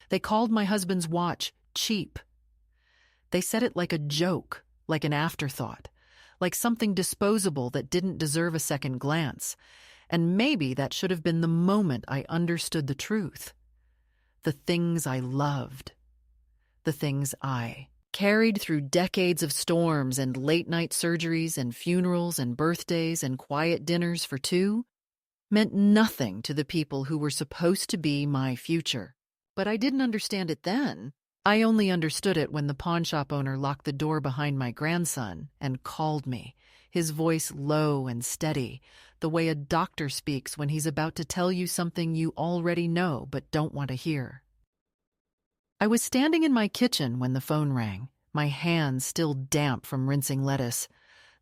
They called my husband's watch cheap. They said it like a joke, like an afterthought, like something disposable that didn't deserve a second glance. And maybe that should have been the moment I understood the truth. The things I loved. The things I carried through decades of storms and late-night surgeries and funerals and birthdays and quiet dinners for two meant nothing to the people who were supposed to be my future. But I didn't understand it then. I only understood it when the pawnshop owner locked the door behind my grandson and called me, his voice low and steady, the way a doctor speaks when he's about to tell you something you already know but don't want to hear. I was standing in my kitchen when the phone rang, my hands still damp from rinsing lettuce,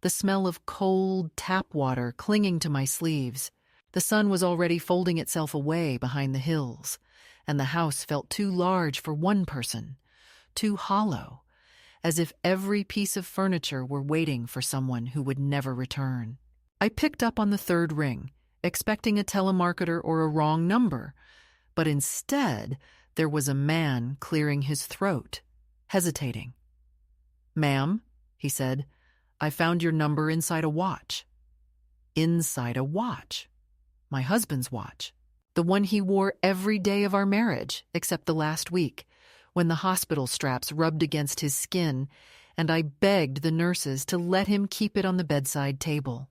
the smell of cold tap water clinging to my sleeves. The sun was already folding itself away behind the hills, and the house felt too large for one person, too hollow, as if every piece of furniture were waiting for someone who would never return. I picked up on the third ring, expecting a telemarketer or a wrong number, but instead there was a man clearing his throat, hesitating. "Ma'am," he said, "I found your number inside a watch." Inside a watch. My husband's watch. The one he wore every day of our marriage, except the last week, when the hospital straps rubbed against his skin, and I begged the nurses to let him keep it on the bedside table.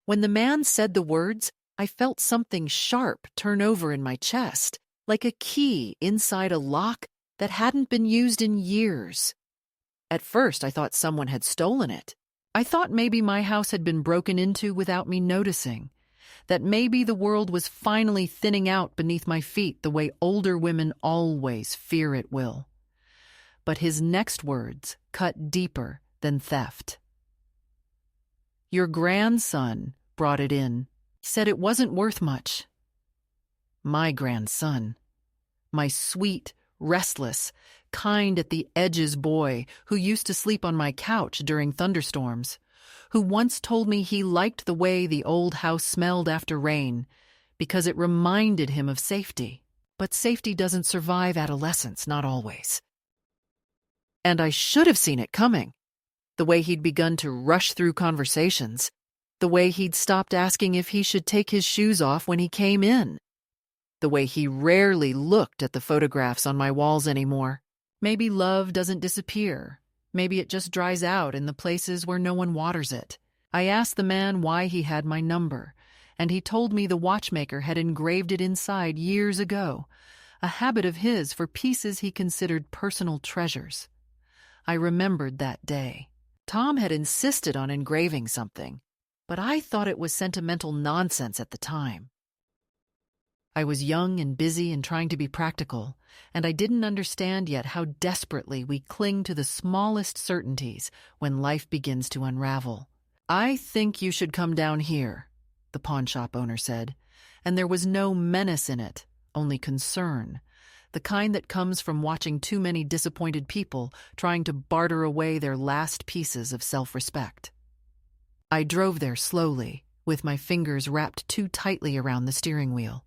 When the man said the words, I felt something sharp turn over in my chest, like a key inside a lock that hadn't been used in years. At first, I thought someone had stolen it. I thought maybe my house had been broken into without me noticing, that maybe the world was finally thinning out beneath my feet the way older women always fear it will. But his next words cut deeper than theft. "Your grandson brought it in, said it wasn't worth much." My grandson. My sweet, restless, kind at the edges boy who used to sleep on my couch during thunderstorms, who once told me he liked the way the old house smelled after rain because it reminded him of safety. But safety doesn't survive adolescence, not always. And I should have seen it coming. The way he'd begun to rush through conversations, the way he'd stopped asking if he should take his shoes off when he came in, the way he rarely looked at the photographs on my walls anymore. Maybe love doesn't disappear. Maybe it just dries out in the places where no one waters it. I asked the man why he had my number, and he told me the watchmaker had engraved it inside years ago, a habit of his for pieces he considered personal treasures. I remembered that day. Tom had insisted on engraving something, but I thought it was sentimental nonsense at the time. I was young and busy and trying to be practical, and I didn't understand yet how desperately we cling to the smallest certainties when life begins to unravel. "I think you should come down here," the pawnshop owner said, and there was no menace in it, only concern, the kind that comes from watching too many disappointed people trying to barter away their last pieces of self-respect. I drove there slowly, with my fingers wrapped too tightly around the steering wheel,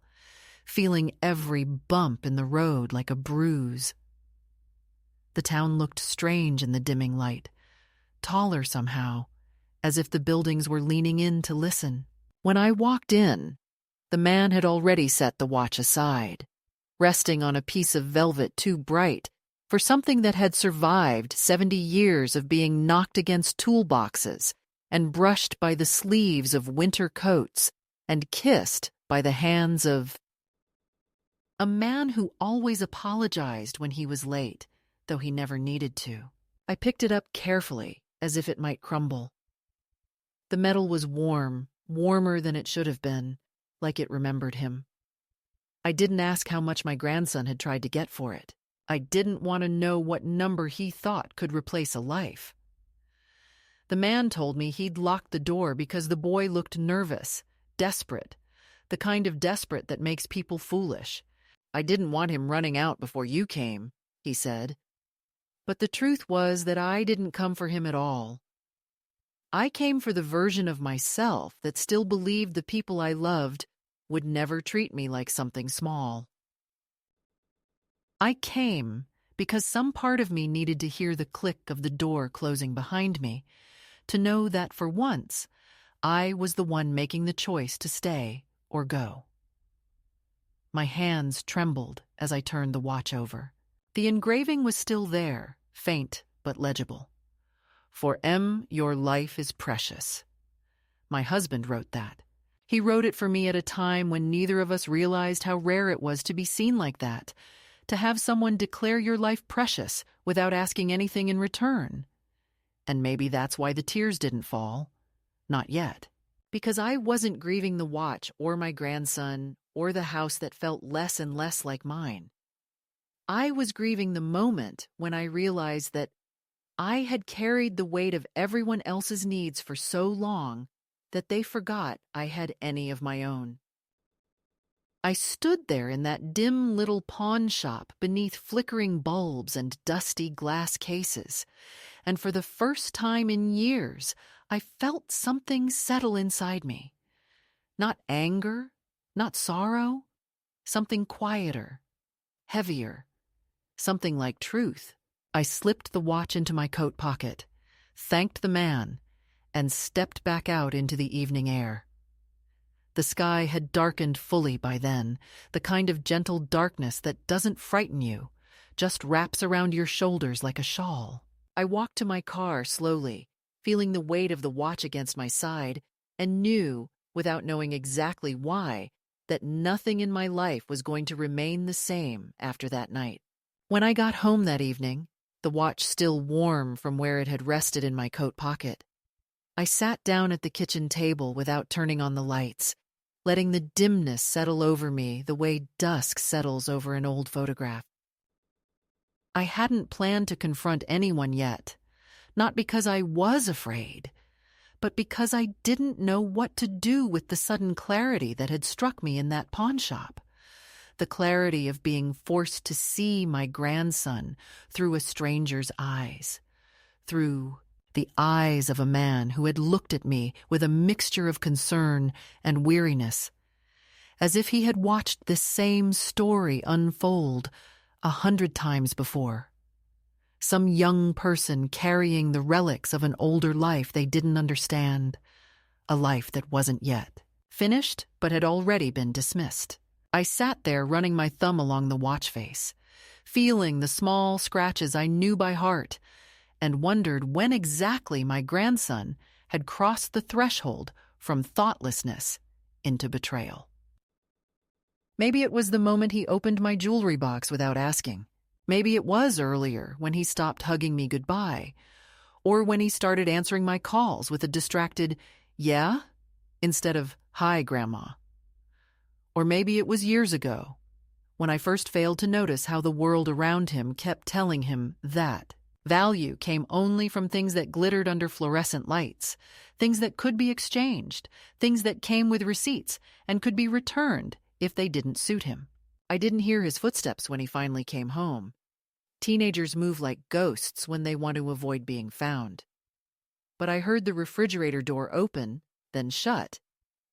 feeling every bump in the road like a bruise. The town looked strange in the dimming light, taller somehow, as if the buildings were leaning in to listen. When I walked in, the man had already set the watch aside, resting on a piece of velvet too bright for something that had survived 70 years of being knocked against toolboxes and brushed by the sleeves of winter coats and kissed by the hands of a man who always apologized when he was late, though he never needed to. I picked it up carefully, as if it might crumble. The metal was warm, warmer than it should have been, like it remembered him. I didn't ask how much my grandson had tried to get for it. I didn't want to know what number he thought could replace a life. The man told me he'd locked the door because the boy looked nervous, desperate, the kind of desperate that makes people foolish. "I didn't want him running out before you came," he said. But the truth was that I didn't come for him at all. I came for the version of myself that still believed the people I loved would never treat me like something small. I came because some part of me needed to hear the click of the door closing behind me, to know that for once, I was the one making the choice to stay or go. My hands trembled as I turned the watch over. The engraving was still there, faint but legible. "For M, your life is precious." My husband wrote that. He wrote it for me at a time when neither of us realized how rare it was to be seen like that, to have someone declare your life precious without asking anything in return. And maybe that's why the tears didn't fall. Not yet. Because I wasn't grieving the watch or my grandson or the house that felt less and less like mine. I was grieving the moment when I realized that I had carried the weight of everyone else's needs for so long that they forgot I had any of my own. I stood there in that dim little pawn shop beneath flickering bulbs and dusty glass cases, and for the first time in years, I felt something settle inside me. Not anger, not sorrow, something quieter, heavier, something like truth. I slipped the watch into my coat pocket, thanked the man, and stepped back out into the evening air. The sky had darkened fully by then, the kind of gentle darkness that doesn't frighten you, just wraps around your shoulders like a shawl. I walked to my car slowly, feeling the weight of the watch against my side, and knew, without knowing exactly why, that nothing in my life was going to remain the same after that night. When I got home that evening, the watch still warm from where it had rested in my coat pocket, I sat down at the kitchen table without turning on the lights, letting the dimness settle over me the way dusk settles over an old photograph. I hadn't planned to confront anyone yet, not because I was afraid, but because I didn't know what to do with the sudden clarity that had struck me in that pawn shop. The clarity of being forced to see my grandson through a stranger's eyes, through the eyes of a man who had looked at me with a mixture of concern and weariness, as if he had watched this same story unfold 100 times before. Some young person carrying the relics of an older life they didn't understand, a life that wasn't yet finished but had already been dismissed. I sat there running my thumb along the watch face, feeling the small scratches I knew by heart, and wondered when exactly my grandson had crossed the threshold from thoughtlessness into betrayal. Maybe it was the moment he opened my jewelry box without asking. Maybe it was earlier when he stopped hugging me goodbye, or when he started answering my calls with a distracted, "Yeah?" instead of, "Hi, Grandma." Or maybe it was years ago, when I first failed to notice how the world around him kept telling him that value came only from things that glittered under fluorescent lights, things that could be exchanged, things that came with receipts and could be returned if they didn't suit him. I didn't hear his footsteps when he finally came home. Teenagers move like ghosts when they want to avoid being found. But I heard the refrigerator door open, then shut,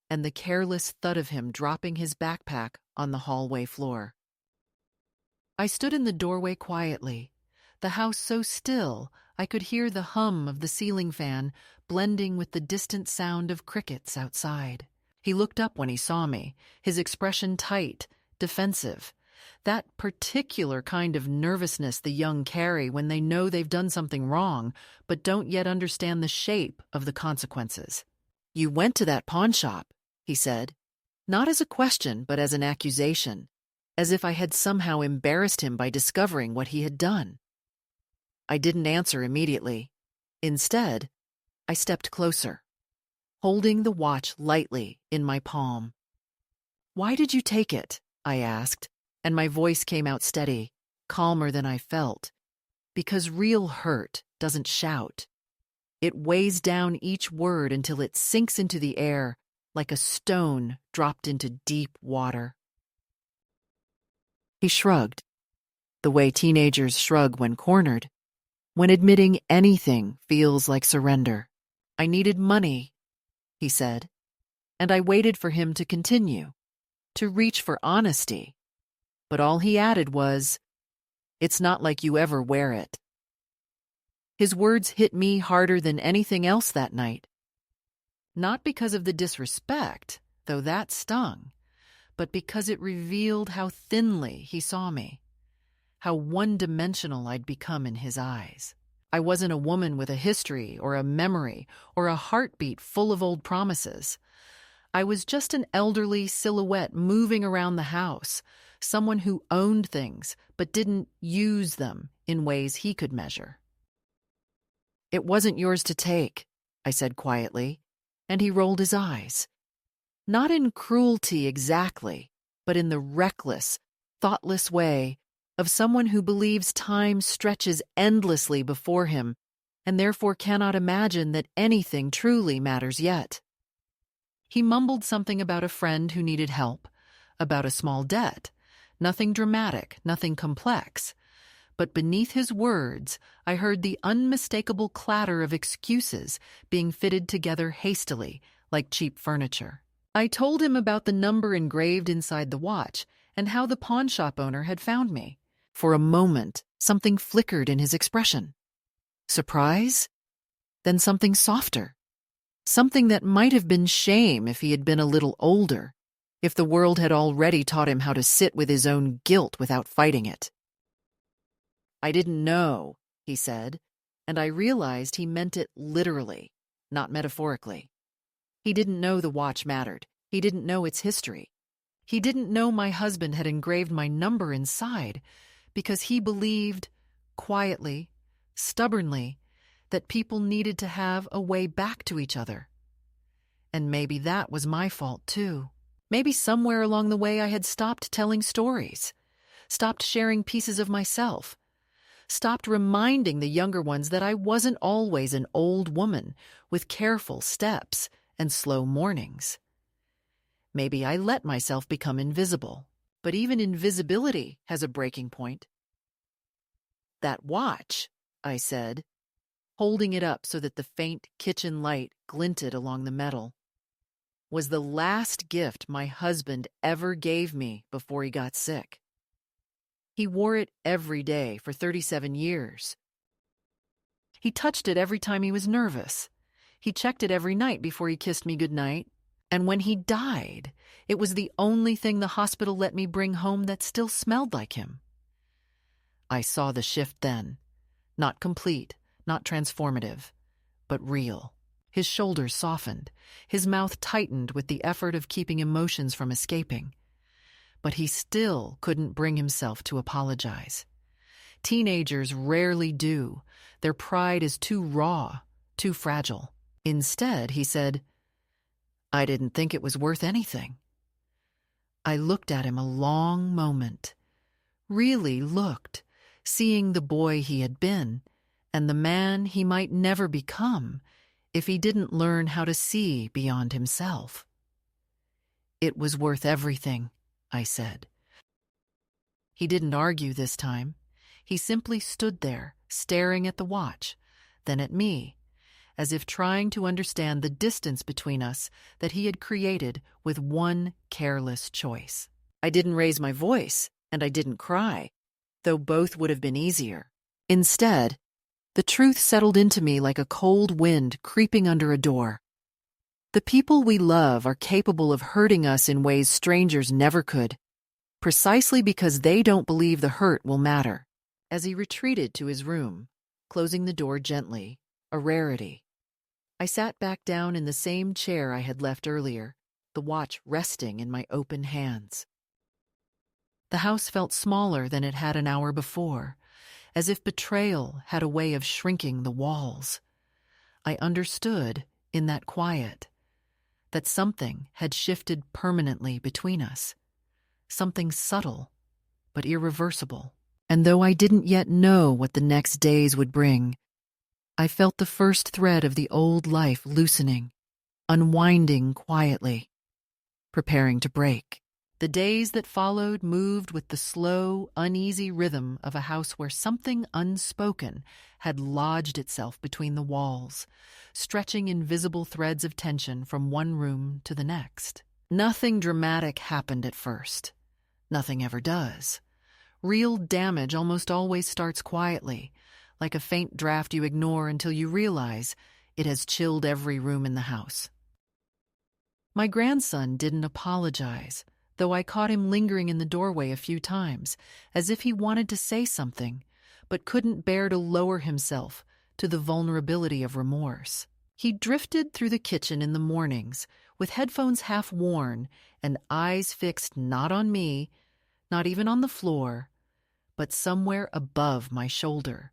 and the careless thud of him dropping his backpack on the hallway floor. I stood in the doorway quietly, the house so still I could hear the hum of the ceiling fan blending with the distant sound of crickets outside. He looked up when he saw me, his expression tight, defensive. That particular kind of nervousness the young carry when they know they've done something wrong, but don't yet understand the shape of the consequences. "You went to that pawn shop," he said, not as a question but as an accusation, as if I had somehow embarrassed him by discovering what he had done. I didn't answer immediately. Instead, I stepped closer, holding the watch lightly in my palm. "Why did you take it?" I asked, and my voice came out steady, calmer than I felt. Because real hurt doesn't shout. It weighs down each word until it sinks into the air like a stone dropped into deep water. He shrugged, the way teenagers shrug when cornered, when admitting anything feels like surrender. "I needed money," he said, and I waited for him to continue, to reach for honesty. But all he added was, It's not like you ever wear it." His words hit me harder than anything else that night. Not because of the disrespect, though that stung, but because it revealed how thinly he saw me, how one-dimensional I'd become in his eyes. I wasn't a woman with a history or a memory or a heartbeat full of old promises. I was just an elderly silhouette moving around the house, someone who owned things but didn't use them in ways he could measure. "It wasn't yours to take," I said quietly, and he rolled his eyes. Not in cruelty exactly, but in the reckless, thoughtless way of someone who believes time stretches endlessly before him and therefore cannot imagine that anything truly matters yet. He mumbled something about a friend who needed help, about a small debt, nothing dramatic, nothing complex. But beneath his words, I heard the unmistakable clatter of excuses being fitted together hastily, like cheap furniture. I told him about the number engraved inside the watch and how the pawnshop owner had found me. For a moment, something flickered in his expression. Surprise? Then something softer. Something that might have been shame if he had been a little older, if the world had already taught him how to sit with his own guilt without fighting it. "I didn't know," he said, and I realized he meant it literally, not metaphorically. He didn't know the watch mattered. He didn't know its history. He didn't know my husband had engraved my number inside because he believed, quietly, stubbornly, that people needed to have a way back to each other. And maybe that was my fault, too. Maybe somewhere along the way I had stopped telling stories, stopped sharing pieces of myself, stopped reminding the younger ones that I wasn't always an old woman with careful steps and slow mornings. Maybe I let myself become invisible, but even invisibility has a breaking point. "That watch," I said, holding it up so that the faint kitchen light glinted along the metal, "was the last gift my husband ever gave me before he got sick. He wore it every day for 37 years. He touched it every time he was nervous. He checked it every night before he kissed me goodnight. And when he died, it was the only thing the hospital let me bring home that still smelled like him." I saw the shift then. Not complete, not transformative, but real. His shoulders softened. His mouth tightened with the effort of keeping emotions from escaping. But he still couldn't bring himself to apologize. Teenagers rarely do. Their pride is too raw, too fragile. Instead, he said, "I didn't think it was worth anything." I looked at him a long moment, really looked, seeing the boy he had been and the man he might never become if he didn't learn how to see beyond himself. "It was worth everything," I said. He didn't argue this time. He simply stood there, staring at the watch, then at me, as if trying to understand the distance between us that he had created with one careless choice. I didn't raise my voice, and I didn't cry, though both would have been easier. Instead, the truth settled into me like a cold wind creeping under a door. The people we love are capable of hurting us in ways strangers never could, precisely because they don't believe the hurt will matter. As he retreated to his room, closing the door gently, a rarity, I sat back down in the same chair I had left earlier, the watch resting in my open hands. The house felt smaller than it had an hour before, as if betrayal had a way of shrinking the walls. I understood, in that quiet, that something had shifted permanently between us, something subtle but irreversible. And though I didn't yet know what the next days would bring, I felt the first thread of the old life loosening, unwinding quietly, preparing to break. The days that followed moved with the slow, uneasy rhythm of a house where something unspoken had lodged itself between the walls, stretching invisible threads of tension from one room to the next. Nothing dramatic happened at first. Nothing ever does. Real damage almost always starts quietly, like a faint draft you ignore until you realize it has chilled every room in the house. My grandson didn't apologize, though I caught him lingering in the doorway a few times, as if he wanted to say something, but couldn't bear to lower himself to the vulnerability of remorse. He drifted through the kitchen in the mornings, with headphones half worn and eyes fixed not on me, not even on the floor, but somewhere above my shoulder,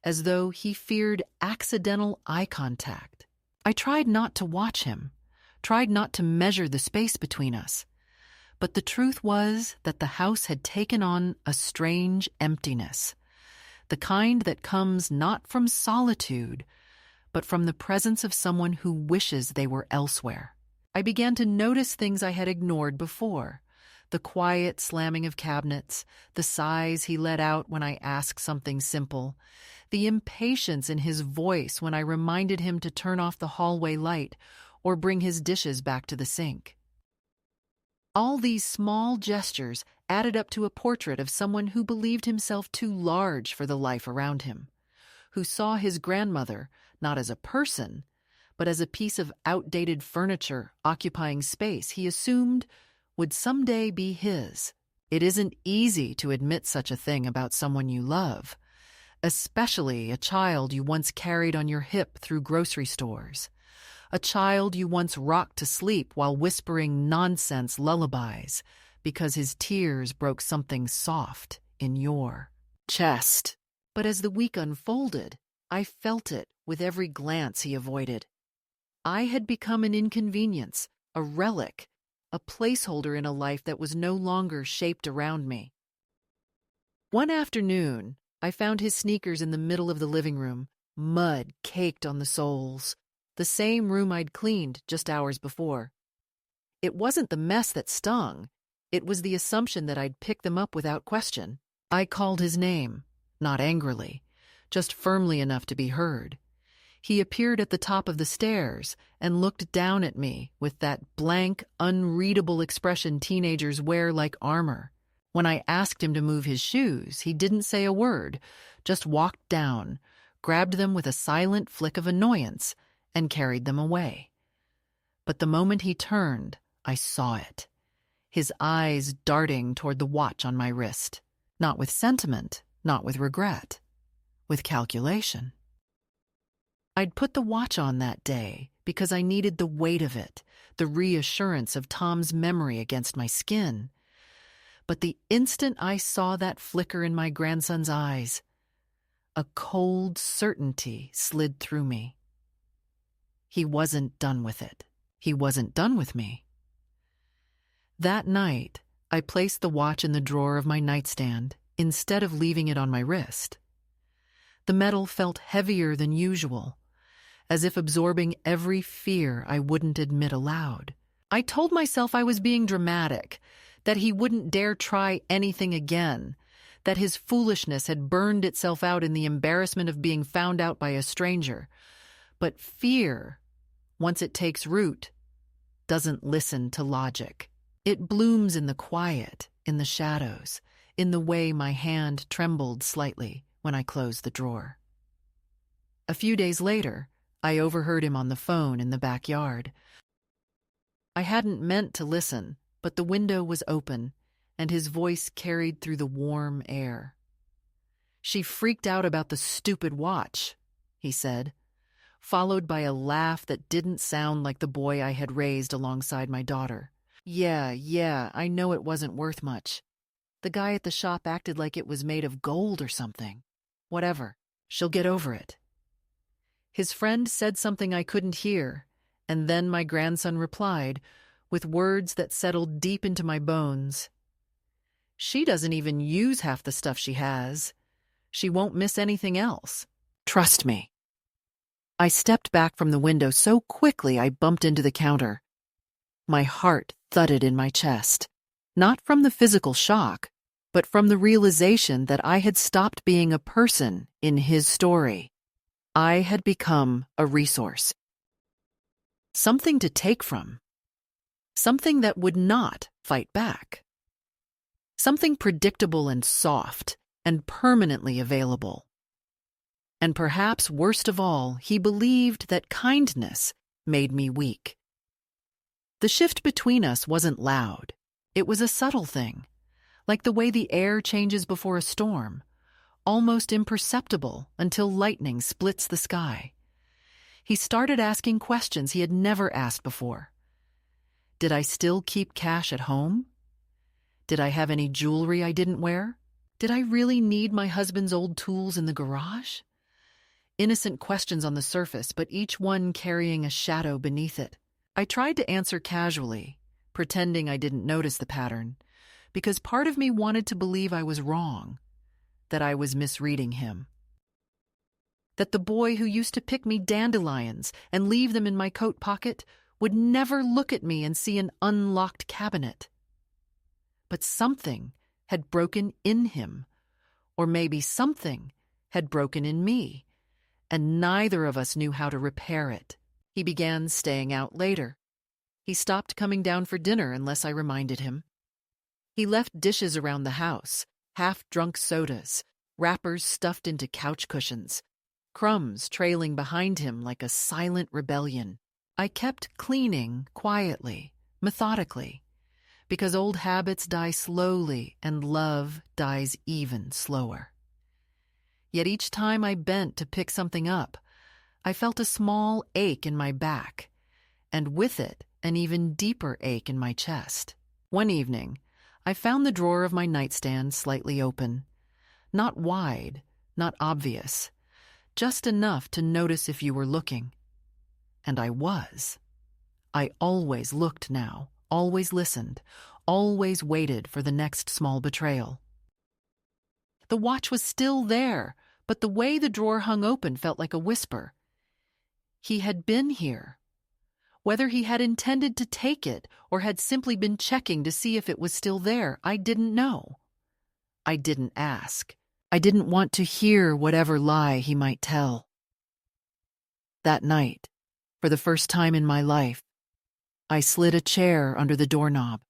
as though he feared accidental eye contact. I tried not to watch him, tried not to measure the space between us, but the truth was that the house had taken on a strange emptiness, the kind that comes not from solitude, but from the presence of someone who wishes they were elsewhere. I began to notice things I had ignored before: the quiet slamming of cabinets, the sighs he let out when I asked something simple, the impatience in his voice when I reminded him to turn off the hallway light or bring his dishes back to the sink. All these small gestures added up to a portrait of someone who believed himself too large for the life around him, who saw his grandmother not as a person, but as a piece of outdated furniture occupying space he assumed would someday be his. It isn't easy to admit such a thing about someone you love, especially a child you once carried on your hip through grocery stores, a child you once rocked to sleep while whispering nonsense lullabies because his tears broke something soft in your chest. But as the week unfolded, I felt it with every glance he avoided. I had become an inconvenience, a relic, a placeholder in a life that was no longer shaped around me. One afternoon, I found his sneakers in the middle of the living room, mud caked on the soles, the same room I'd cleaned just hours before. It wasn't the mess that stung, it was the assumption that I'd pick them up without question. I called his name, not angrily, just firmly enough to be heard. He appeared at the top of the stairs and looked down at me with that blank, unreadable expression teenagers wear like armor. When I asked him to move his shoes, he didn't say a word, just walked down, grabbed them with a silent flick of annoyance, and carried them away. But the moment he turned, I saw it, his eyes darting toward the watch on my wrist, not with sentiment, not with regret, with calculation. I'd put the watch on that day because I needed the weight of it, the reassurance of Tom's memory against my skin. But the instant I saw that flicker in my grandson's eyes, a cold certainty slid through me. He wasn't done with it. He wasn't done with me. That night, I placed the watch in the drawer of my nightstand instead of leaving it on my wrist. The metal felt heavier than usual, as if absorbing every fear I wouldn't admit aloud. I told myself I was being dramatic, that he wouldn't dare try anything again, that his foolishness had burned itself out in the embarrassment of being found out by a stranger. But fear, once it takes root, doesn't listen to logic. It blooms in the quiet, in the shadows, in the way my hand trembled slightly when I closed the drawer. A few days later, I overheard him on the phone in the backyard. I hadn't meant to listen, but the window was open, and his voice carried through the warm air. "She freaked out about the stupid watch," he said, followed by a laugh that didn't sound like the boy I had raised alongside my daughter. Yeah, I know it wasn't worth much. The guy at the shop acted like it was made of gold or something. Whatever, she'll get over it." His friend said something I couldn't hear, and then my grandson replied, with words that settled deep into my bones. "She doesn't even use half the stuff she has. She won't miss anything else. Trust me." I stepped back from the window so quickly I bumped into the counter. My heart thudded in my chest, not from the physical shock, but from the realization that I had stopped being a person in his story. I had become a resource. Something to take from. Something that would not fight back. Something predictable and soft and permanently available. And perhaps worst of all, he believed that kindness made me weak. The shift between us wasn't loud. It was a subtle thing, like the way the air changes before a storm, almost imperceptible until lightning splits the sky. He started asking questions he had never asked before. Did I still keep cash at home? Did I have any jewelry I didn't wear? Did I really need my husband's old tools in the garage? Innocent questions on the surface, but each one carrying a shadow beneath it. I tried to answer casually, pretending I didn't notice the pattern, because part of me wanted to believe I was wrong, that I was misreading him. That the boy who used to pick me dandelions and leave them in my coat pocket would never look at me and see an unlocked cabinet. But something had broken in him, or maybe something had broken in me, and neither of us knew how to repair it. He began staying out later. He stopped coming down for dinner unless I reminded him. He left dishes around the house, half-drunk sodas, wrappers stuffed into couch cushions, crumbs trailing behind him like a silent rebellion. I kept cleaning quietly, methodically, because old habits die slowly and love dies even slower. Yet each time I bent to pick something up, I felt a small ache in my back, and with it, an even deeper ache in my chest. One evening, I found the drawer of my nightstand slightly open. Not wide, not obvious, just enough to notice if you were looking. And I was. I always looked now, always listened, always waited for the next small betrayal. The watch was still there, but the way the drawer hung open felt like a whisper. He had been here. Whether he had intended to take it or had simply been checking to see if it was still there, I didn't know. I didn't ask. I didn't want to hear whatever lie he might tell. That night, for the first time in my life, I slid a chair under the doorknob.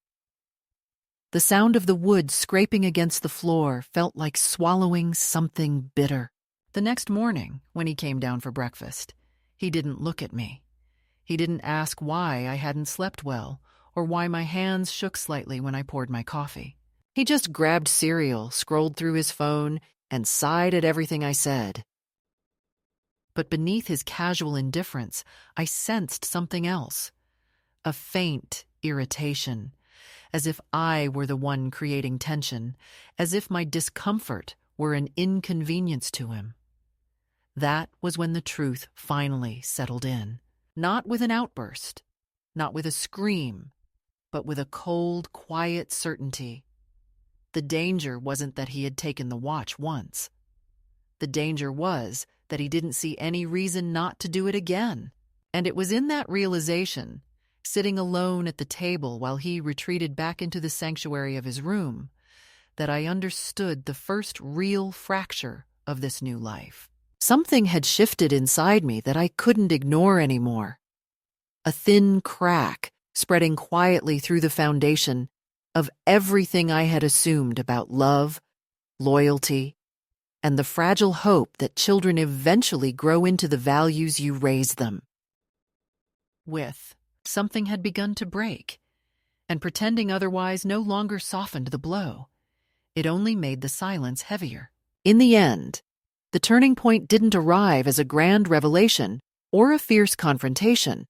The sound of the wood scraping against the floor felt like swallowing something bitter. The next morning, when he came down for breakfast, he didn't look at me. He didn't ask why I hadn't slept well or why my hands shook slightly when I poured my coffee. He just grabbed cereal, scrolled through his phone, and sighed at everything I said. But beneath his casual indifference, I sensed something else. A faint irritation, as if I were the one creating tension, as if my discomfort were an inconvenience to him. That was when the truth finally settled in. Not with an outburst, not with a scream, but with a cold, quiet certainty. The danger wasn't that he had taken the watch once. The danger was that he didn't see any reason not to do it again. And it was in that realization, sitting alone at the table while he retreated back into the sanctuary of his room, that I understood the first real fracture of this new life. Something had shifted inside me that I couldn't ignore anymore. A thin crack spreading quietly through the foundation of everything I had assumed about love, loyalty, and the fragile hope that children eventually grow into the values you raise them with. Something had begun to break, and pretending otherwise no longer softened the blow. It only made the silence heavier. In the end, the turning point didn't arrive as a grand revelation or a fierce confrontation.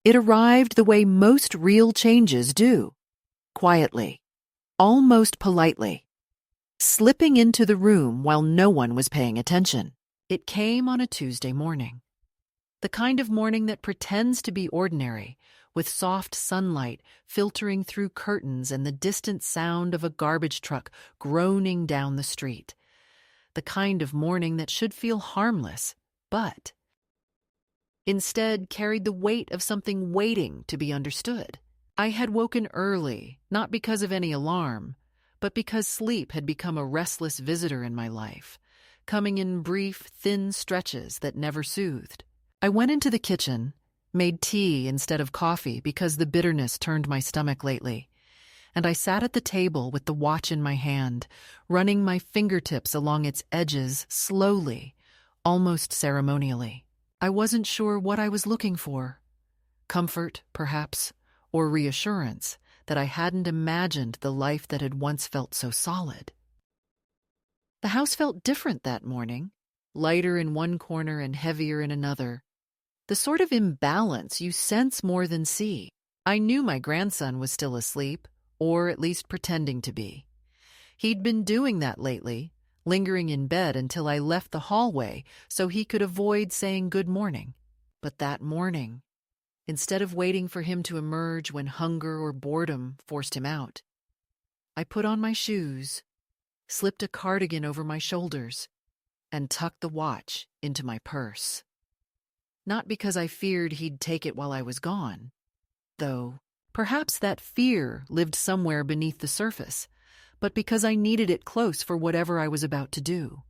It arrived the way most real changes do, quietly, almost politely, slipping into the room while no one was paying attention. It came on a Tuesday morning. The kind of morning that pretends to be ordinary, with soft sunlight filtering through curtains and the distant sound of a garbage truck groaning down the street. The kind of morning that should feel harmless, but instead carried the weight of something waiting to be understood. I had woken early, not because of any alarm, but because sleep had become a restless visitor in my life, coming in brief, thin stretches that never soothed. I went into the kitchen, made tea instead of coffee because the bitterness turned my stomach lately, and I sat at the table with the watch in my hand, running my fingertips along its edges slowly, almost ceremonially. I wasn't sure what I was looking for. Comfort, perhaps, or reassurance that I hadn't imagined the life that had once felt so solid. The house felt different that morning, lighter in one corner and heavier in another. The sort of imbalance you sense more than see. I knew my grandson was still asleep, or at least pretending to be. He'd been doing that lately, lingering in bed until I left the hallway so he could avoid saying good morning. But that morning, instead of waiting for him to emerge when hunger or boredom forced him out, I put on my shoes, slipped a cardigan over my shoulders, and tucked the watch into my purse. Not because I feared he'd take it while I was gone, though perhaps that fear lived somewhere beneath the surface, but because I needed it close for whatever I was about to do.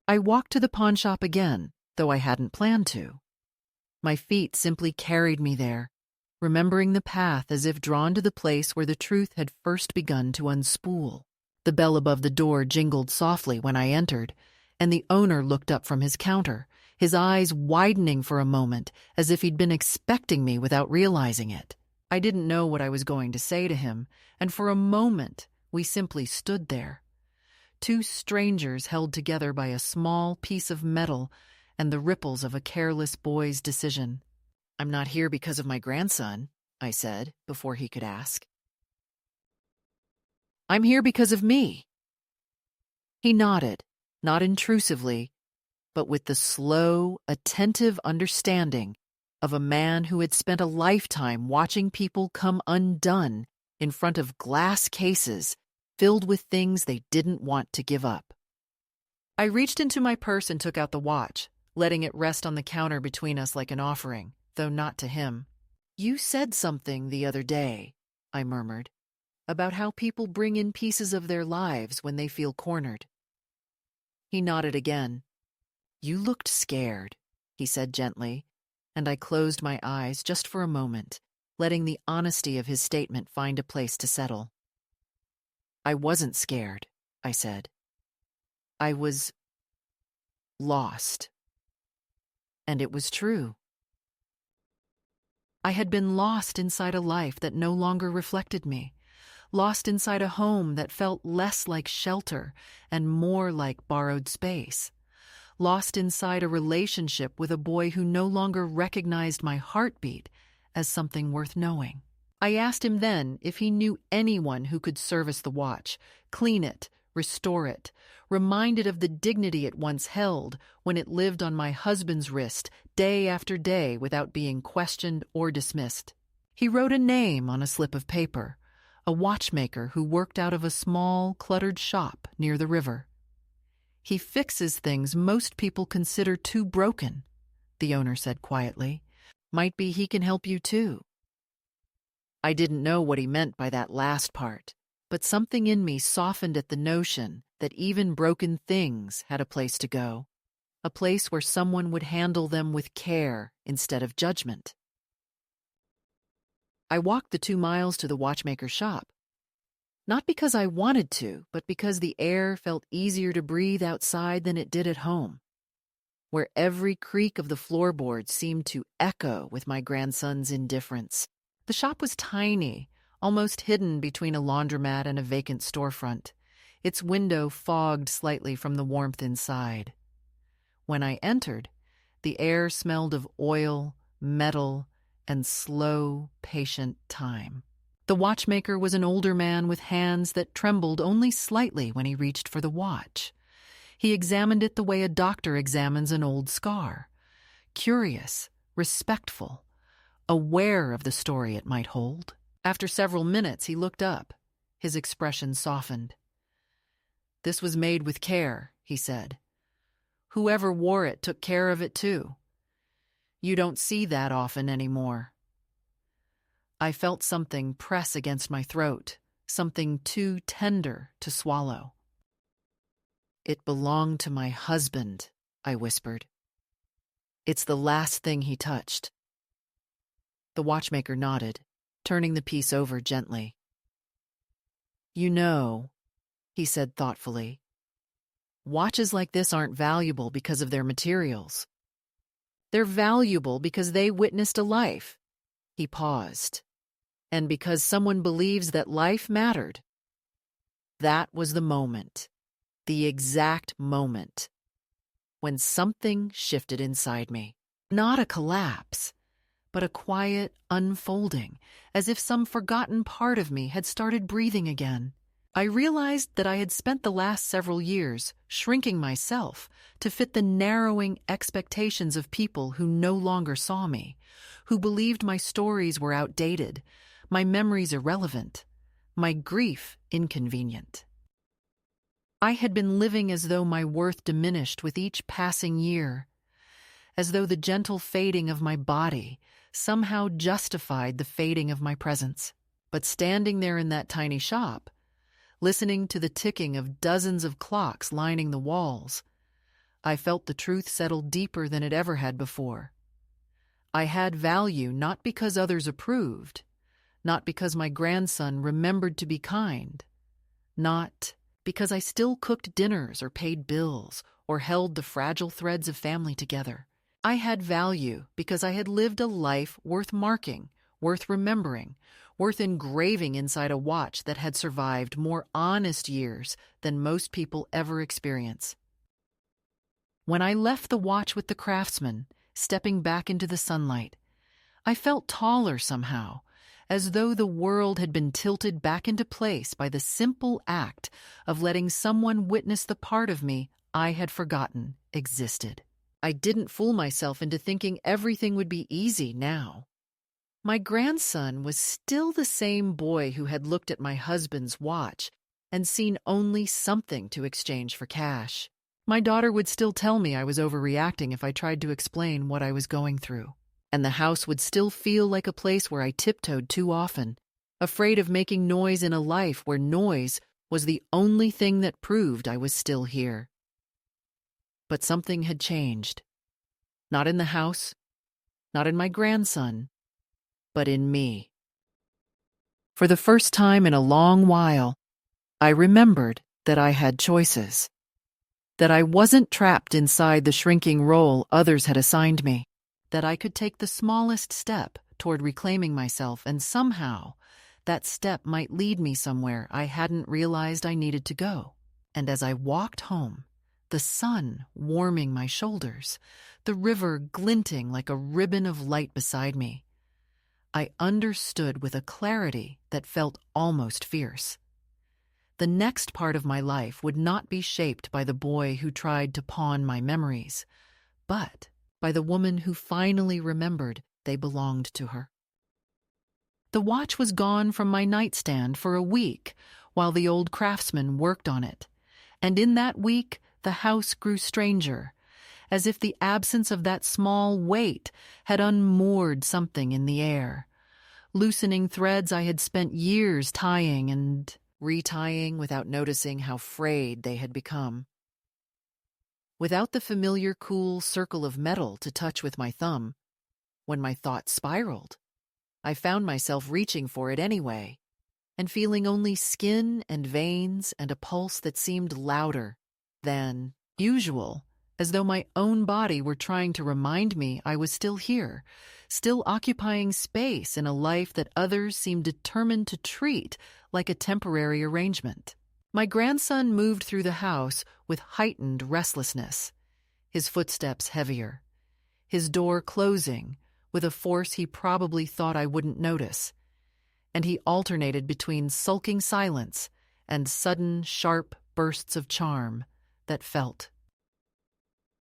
I walked to the pawn shop again, though I hadn't planned to. My feet simply carried me there, remembering the path as if drawn to the place where the truth had first begun to unspool. The bell above the door jingled softly when I entered, and the owner looked up from his counter, his eyes widening for a moment as if he'd been expecting me without realizing it. I didn't know what I was going to say to him, and for a moment we simply stood there. Two strangers held together by a small piece of metal and the ripples of a careless boy's decision. "I'm not here because of my grandson," I said before he could ask. "I'm here because of me." He nodded, not intrusively, but with the slow, attentive understanding of a man who had spent a lifetime watching people come undone in front of glass cases filled with things they didn't want to give up. I reached into my purse and took out the watch, letting it rest on the counter between us like an offering, though not to him. "You said something the other day," I murmured, "about how people bring in pieces of their lives when they feel cornered." He nodded again. "You looked scared," he said gently, and I closed my eyes just for a moment, letting the honesty of his statement find a place to settle. "I wasn't scared," I said. "I was lost." And it was true. I had been lost inside a life that no longer reflected me, lost inside a home that felt less like shelter and more like borrowed space, lost inside a relationship with a boy who no longer recognized my heartbeat as something worth knowing. I asked him then if he knew anyone who could service the watch, clean it, restore it, remind it of the dignity it once held when it lived on my husband's wrist day after day without being questioned or dismissed. He wrote a name on a slip of paper, a watchmaker who worked out of a small, cluttered shop near the river. "He fixes things most people consider too broken," the owner said quietly. "Might be he can help you too." I didn't know what he meant by that last part, but something in me softened at the notion that even broken things had a place to go, a place where someone would handle them with care instead of judgment. I walked the 2 miles to the watchmaker's shop, not because I wanted to, but because the air felt easier to breathe outside than it did at home, where every creak of the floorboards seemed to echo with my grandson's indifference. The shop was tiny, almost hidden between a laundromat and a vacant storefront, its window fogged slightly from the warmth inside. When I entered, the air smelled of oil, metal, and slow, patient time. The watchmaker was an older man with hands that trembled only slightly when he reached for the watch. He examined it the way a doctor examines an old scar, curious, respectful, aware of the story it might hold. After several minutes, he looked up. His expression softened. "This was made with care," he said. "Whoever wore it took care of it too. You don't see that often anymore." I felt something press against my throat, something too tender to swallow. "It belonged to my husband," I whispered. "It's the last thing he touched." The watchmaker nodded, turning the piece over gently. You know, he said thoughtfully, watches like this aren't valuable because of their materials. They're valuable because they witnessed a life. He paused. And because someone believes that life mattered. That was the moment, the exact moment, when something shifted inside me. Not a collapse, but a quiet unfolding, as if some forgotten part of me had started breathing again. I realized that I had spent the last several years shrinking myself to fit the narrowing expectations of people who no longer saw me, who believed my stories were outdated, my memories irrelevant, my grief inconvenient. I had been living as though my worth diminished with each passing year, as though the gentle fading of my body somehow justified the fading of my presence. But standing there in that tiny shop, listening to the ticking of dozens of clocks lining the walls, I felt the truth settle deeper than it ever had before. I had value not because others approved, not because my grandson remembered to be kind, not because I still cooked dinners or paid bills or held the fragile threads of family together. I had value because I had lived a life worth marking, worth remembering, worth engraving inside a watch that had survived more honest years than most people ever experience. When I left the watch with the craftsman, stepping back into the sunlight, I felt taller somehow, as though the world had been tilted back into place by the simple act of letting someone witness the part of me I had forgotten existed. I didn't fool myself into thinking everything would be easy now. My grandson was still the same boy who had looked at my husband's watch and seen only something to exchange for cash. My daughter would still tell me I was overreacting if I tried to explain what I was going through. And the house would still feel like a place where I tiptoed too often, afraid of making noise in a life where noise was the only thing that proved I was still here. But something had changed. Not in the house, not in my grandson, but in me. For the first time in a long while, I remembered that I had choices, that I wasn't trapped inside the shrinking role others had assigned me, that I could take the smallest step toward reclaiming myself, and somehow that step might lead me somewhere I hadn't realized I needed to go. And as I walked home, the sun warming my shoulders, the river glinting like a ribbon of light beside me, I understood with a clarity that felt almost fierce. The next part of my life would not be shaped by the boy who tried to pawn my memories, but by the woman who finally remembered they belonged to her. The watch was gone from my nightstand for a week while the old craftsman worked on it, and in that week the house grew stranger, as if the absence of that small weight had unmoored something in the air, loosening threads I had spent years tying and retying without noticing how frayed they had become. Without the familiar cool circle of metal to touch with my thumb, when my thoughts spiraled, I found myself reaching for it anyway, and feeling only skin and veins and a pulse that seemed louder than usual, as though my own body were trying to remind me I was still here, still occupying space in a life that others seemed determined to treat like a temporary arrangement. My grandson moved through the house with heightened restlessness, his footsteps heavier, his door closing with a force he probably thought I wouldn't notice, and he alternated between sulking silence and sudden, sharp bursts of charm that felt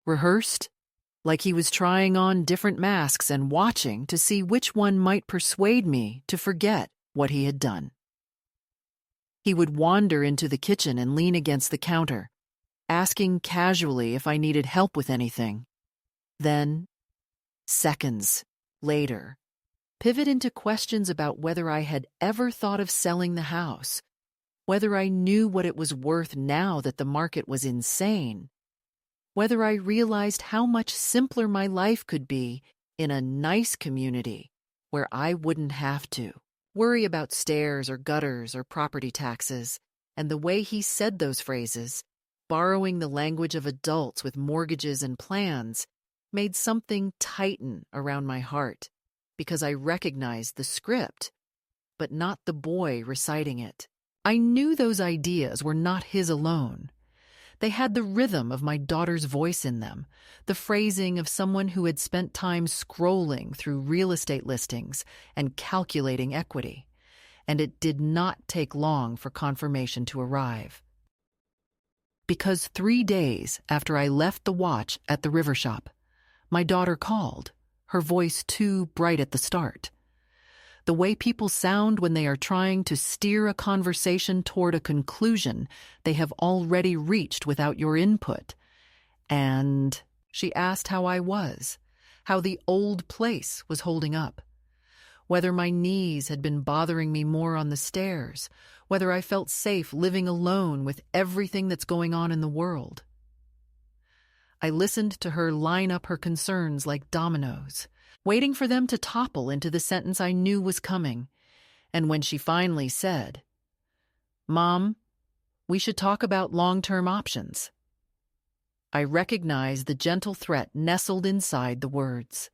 rehearsed, like he was trying on different masks and watching to see which one might persuade me to forget what he had done. He would wander into the kitchen and lean against the counter, asking casually if I needed help with anything. Then, seconds later, pivot into questions about whether I had ever thought of selling the house, whether I knew what it was worth now that the market was insane, whether I realized how much simpler my life could be in a nice community where I wouldn't have to worry about stairs or gutters or property taxes, And the way he said those phrases, borrowing the language of adults with mortgages and plans, made something tighten around my heart because I recognized the script, but not the boy reciting it. I knew those ideas were not his alone. They had the rhythm of my daughter's voice in them, the phrasing of someone who had spent time scrolling through real estate listings and calculating equity. And it did not take long for confirmation to arrive. Because 3 days after I left the watch at the river shop, my daughter called, her voice too bright at the start. The way people sound when they are trying to steer a conversation toward a conclusion they have already reached without your input. And she asked how I was, how the old place was holding up, whether my knees had been bothering me more on the stairs, whether I felt safe living alone with everything that's going on in the world. I listened to her line up her concerns like dominoes, waiting for them to topple into the sentence I knew was coming. And when she finally said, "Mom, we should talk about long-term options," I recognized the gentle threat nestled inside the words,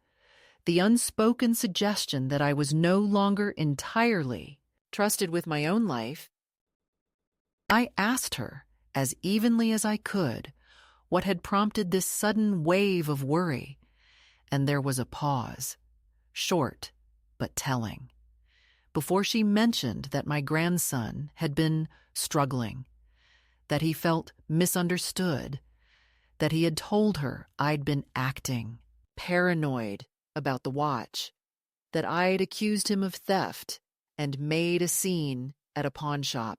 the unspoken suggestion that I was no longer entirely trusted with my own life. I asked her, as evenly as I could, what had prompted this sudden wave of worry, and there was a pause, short but telling, before she mentioned that my grandson had been struggling, that he felt misunderstood, that he had told her I'd been acting paranoid about the watch, that I'd accused him of theft and made a scene at a pawn shop.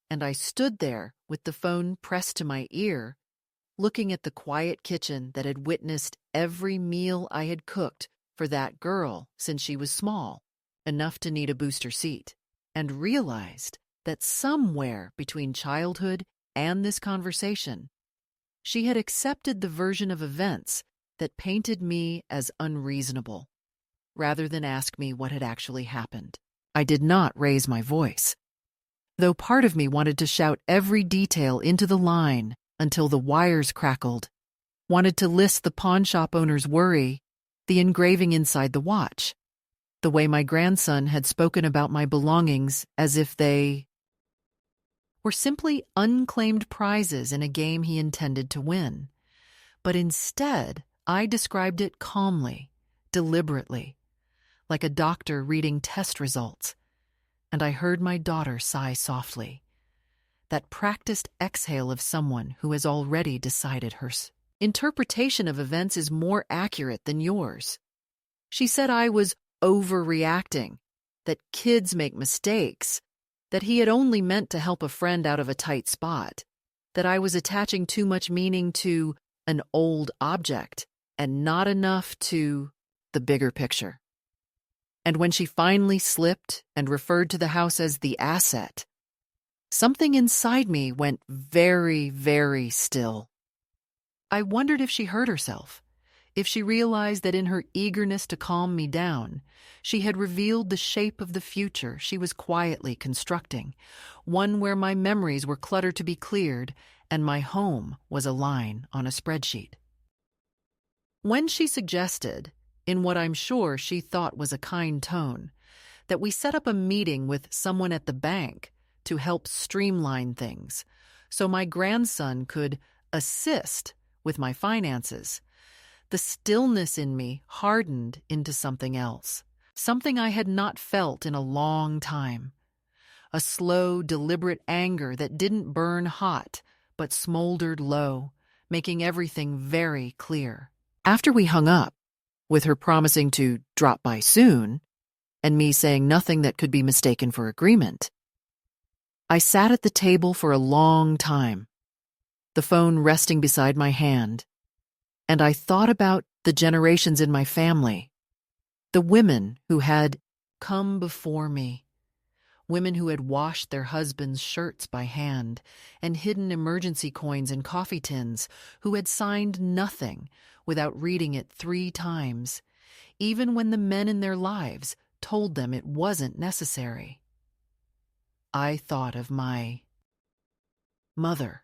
And I stood there with the phone pressed to my ear, looking at the quiet kitchen that had witnessed every meal I had cooked for that girl since she was small, enough to need a booster seat, and realized that somewhere between childhood and this conversation, she had accepted the version of events that painted me as unreasonable, rather than ask me what had actually happened. I did not raise my voice, though part of me wanted to shout every detail into the line until the wires crackled, wanted to list the pawn shop owner's worry, the engraving inside the watch, the way my grandson had spoken about my belongings as if they were simply unclaimed prizes in a game he intended to win. But instead, I described it calmly, deliberately, like a doctor reading test results, and I heard my daughter sigh softly, that practiced exhale of someone who has already decided her interpretation of events is more accurate than yours. She said I was overreacting, that kids make mistakes, that he had only meant to help a friend out of a tight spot, that I was attaching too much meaning to an old object and not enough to the bigger picture. And when she finally slipped and referred to the house as the asset, something inside me went very, very still. I wondered if she hurt herself, if she realized that in her eagerness to calm me down, she had revealed the shape of the future she was quietly constructing, one where my memories were cluttered to be cleared and my home was a line on a spreadsheet. When she suggested, in what I'm sure she thought was a kind tone, that we set up a meeting with someone at the bank to help streamline things so my grandson could assist with my finances, the stillness in me hardened into something else, something I had not felt in a long time, a slow, deliberate anger that didn't burn hot but smoldered low, making everything very clear. After we hung up, with her promising to drop by soon, and me saying nothing that could be mistaken for agreement, I sat at the table for a long time, the phone resting beside my hand, and I thought about the generations in my family, the women who had come before me, women who had washed their husbands' shirts by hand and hidden emergency coins in coffee tins, who had signed nothing without reading it 3 times, even when the men in their lives told them it wasn't necessary. I thought of my mother,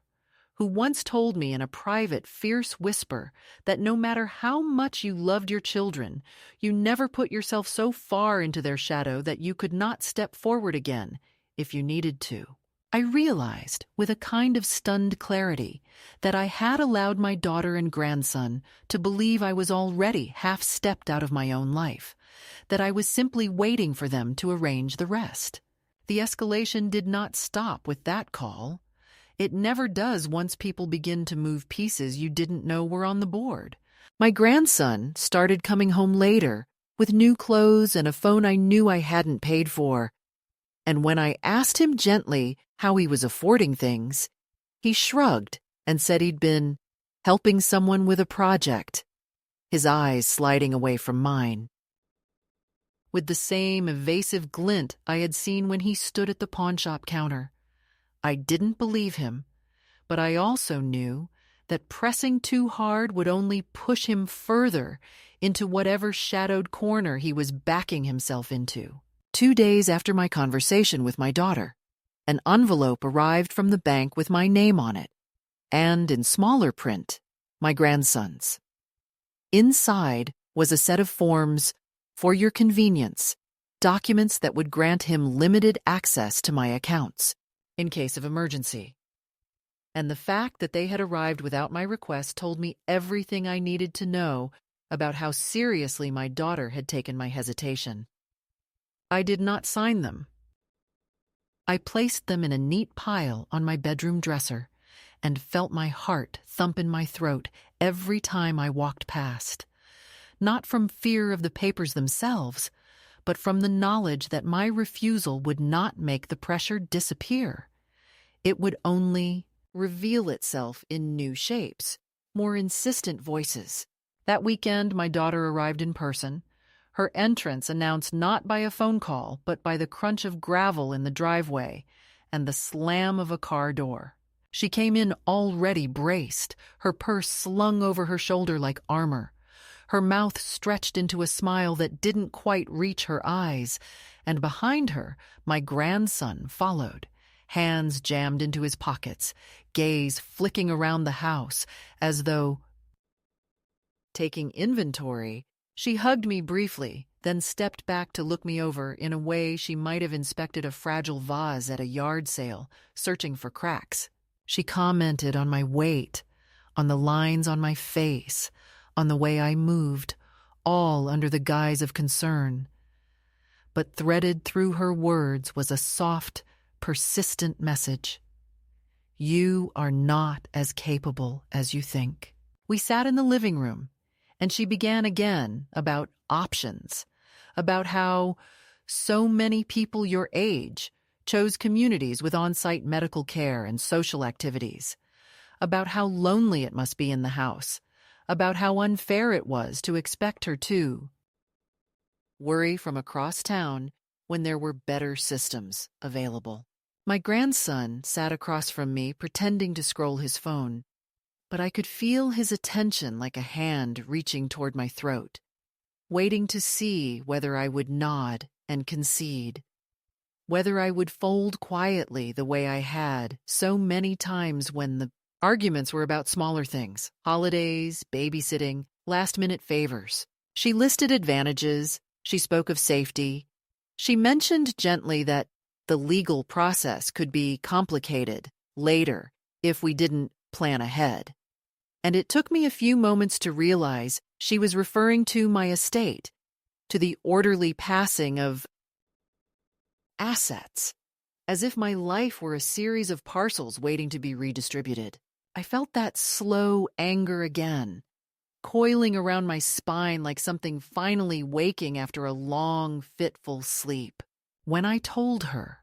who once told me in a private, fierce whisper that no matter how much you loved your children, you never put yourself so far into their shadow that you could not step forward again if you needed to. I realized, with a kind of stunned clarity, that I had allowed my daughter and grandson to believe I was already half-stepped out of my own life, that I was simply waiting for them to arrange the rest. The escalation did not stop with that call. It never does once people begin to move pieces you didn't know were on the board. My grandson started coming home later, with new clothes and a phone I knew I hadn't paid for. And when I asked him gently how he was affording things, he shrugged and said he'd been helping someone with a project, his eyes sliding away from mine, with the same evasive glint I had seen when he stood at the pawnshop counter. I didn't believe him, but I also knew that pressing too hard would only push him further into whatever shadowed corner he was backing himself into. 2 days after my conversation with my daughter, an envelope arrived from the bank with my name on it, and in smaller print, my grandson's. Inside was a set of forms for your convenience, documents that would grant him limited access to my accounts in case of emergency. And the fact that they had arrived without my request told me everything I needed to know about how seriously my daughter had taken my hesitation. I did not sign them. I placed them in a neat pile on my bedroom dresser and felt my heart thump in my throat every time I walked past, not from fear of the papers themselves, but from the knowledge that my refusal would not make the pressure disappear. It would only reveal itself in new shapes, more insistent voices. That weekend, my daughter arrived in person, her entrance announced not by a phone call, but by the crunch of gravel in the driveway and the slam of a car door. She came in already braced, her purse slung over her shoulder like armor, her mouth stretched into a smile that didn't quite reach her eyes, and behind her, my grandson followed, hands jammed into his pockets, gaze flicking around the house, as though taking inventory. She hugged me briefly, then stepped back to look me over in a way she might have inspected a fragile vase at a yard sale, searching for cracks. She commented on my weight, on the lines on my face, on the way I moved, all under the guise of concern. But threaded through her words was a soft, persistent message. You are not as capable as you think. We sat in the living room, and she began again about options, about how so many people your age chose communities with on-site medical care and social activities, about how lonely it must be in the house, about how unfair it was to expect her to worry from across town when there were better systems available. My grandson sat across from me pretending to scroll his phone, but I could feel his attention like a hand reaching toward my throat, waiting to see whether I would nod and concede, whether I would fold quietly the way I had so many times when the arguments were about smaller things, holidays, babysitting, last-minute favors. She listed advantages, she spoke of safety. She mentioned gently that the legal process could be complicated later if we didn't plan ahead. And it took me a few moments to realize she was referring to my estate, to the orderly passing of assets, as if my life were a series of parcels waiting to be redistributed. I felt that slow anger again, coiling around my spine like something finally waking after a long, fitful sleep. When I told her,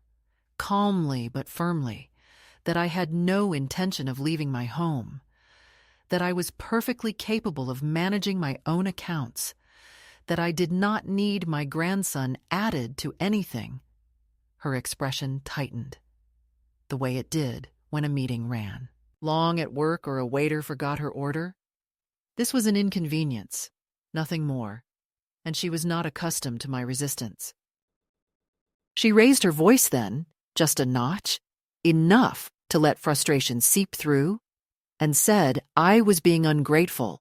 calmly but firmly, that I had no intention of leaving my home, that I was perfectly capable of managing my own accounts, that I did not need my grandson added to anything, her expression tightened, the way it did when a meeting ran. Long at work or a waiter forgot her order? This was an inconvenience, nothing more, and she was not accustomed to my resistance. She raised her voice then, just a notch, enough to let frustration seep through, and said I was being ungrateful,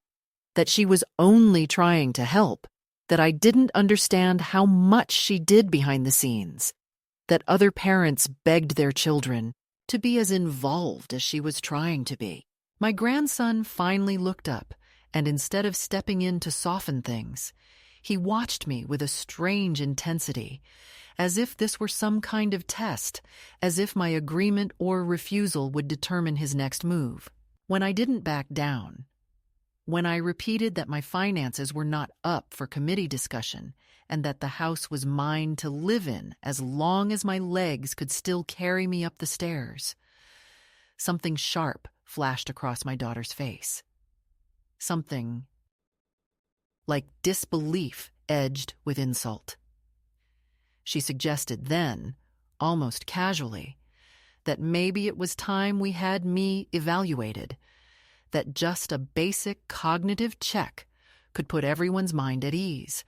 that she was only trying to help, that I didn't understand how much she did behind the scenes, that other parents begged their children to be as involved as she was trying to be. My grandson finally looked up, and instead of stepping in to soften things, he watched me with a strange intensity, as if this were some kind of test, as if my agreement or refusal would determine his next move. When I didn't back down, when I repeated that my finances were not up for committee discussion and that the house was mine to live in as long as my legs could still carry me up the stairs, something sharp flashed across my daughter's face. Something like disbelief edged with insult. She suggested then, almost casually, that maybe it was time we had me evaluated, that just a basic cognitive check could put everyone's mind at ease,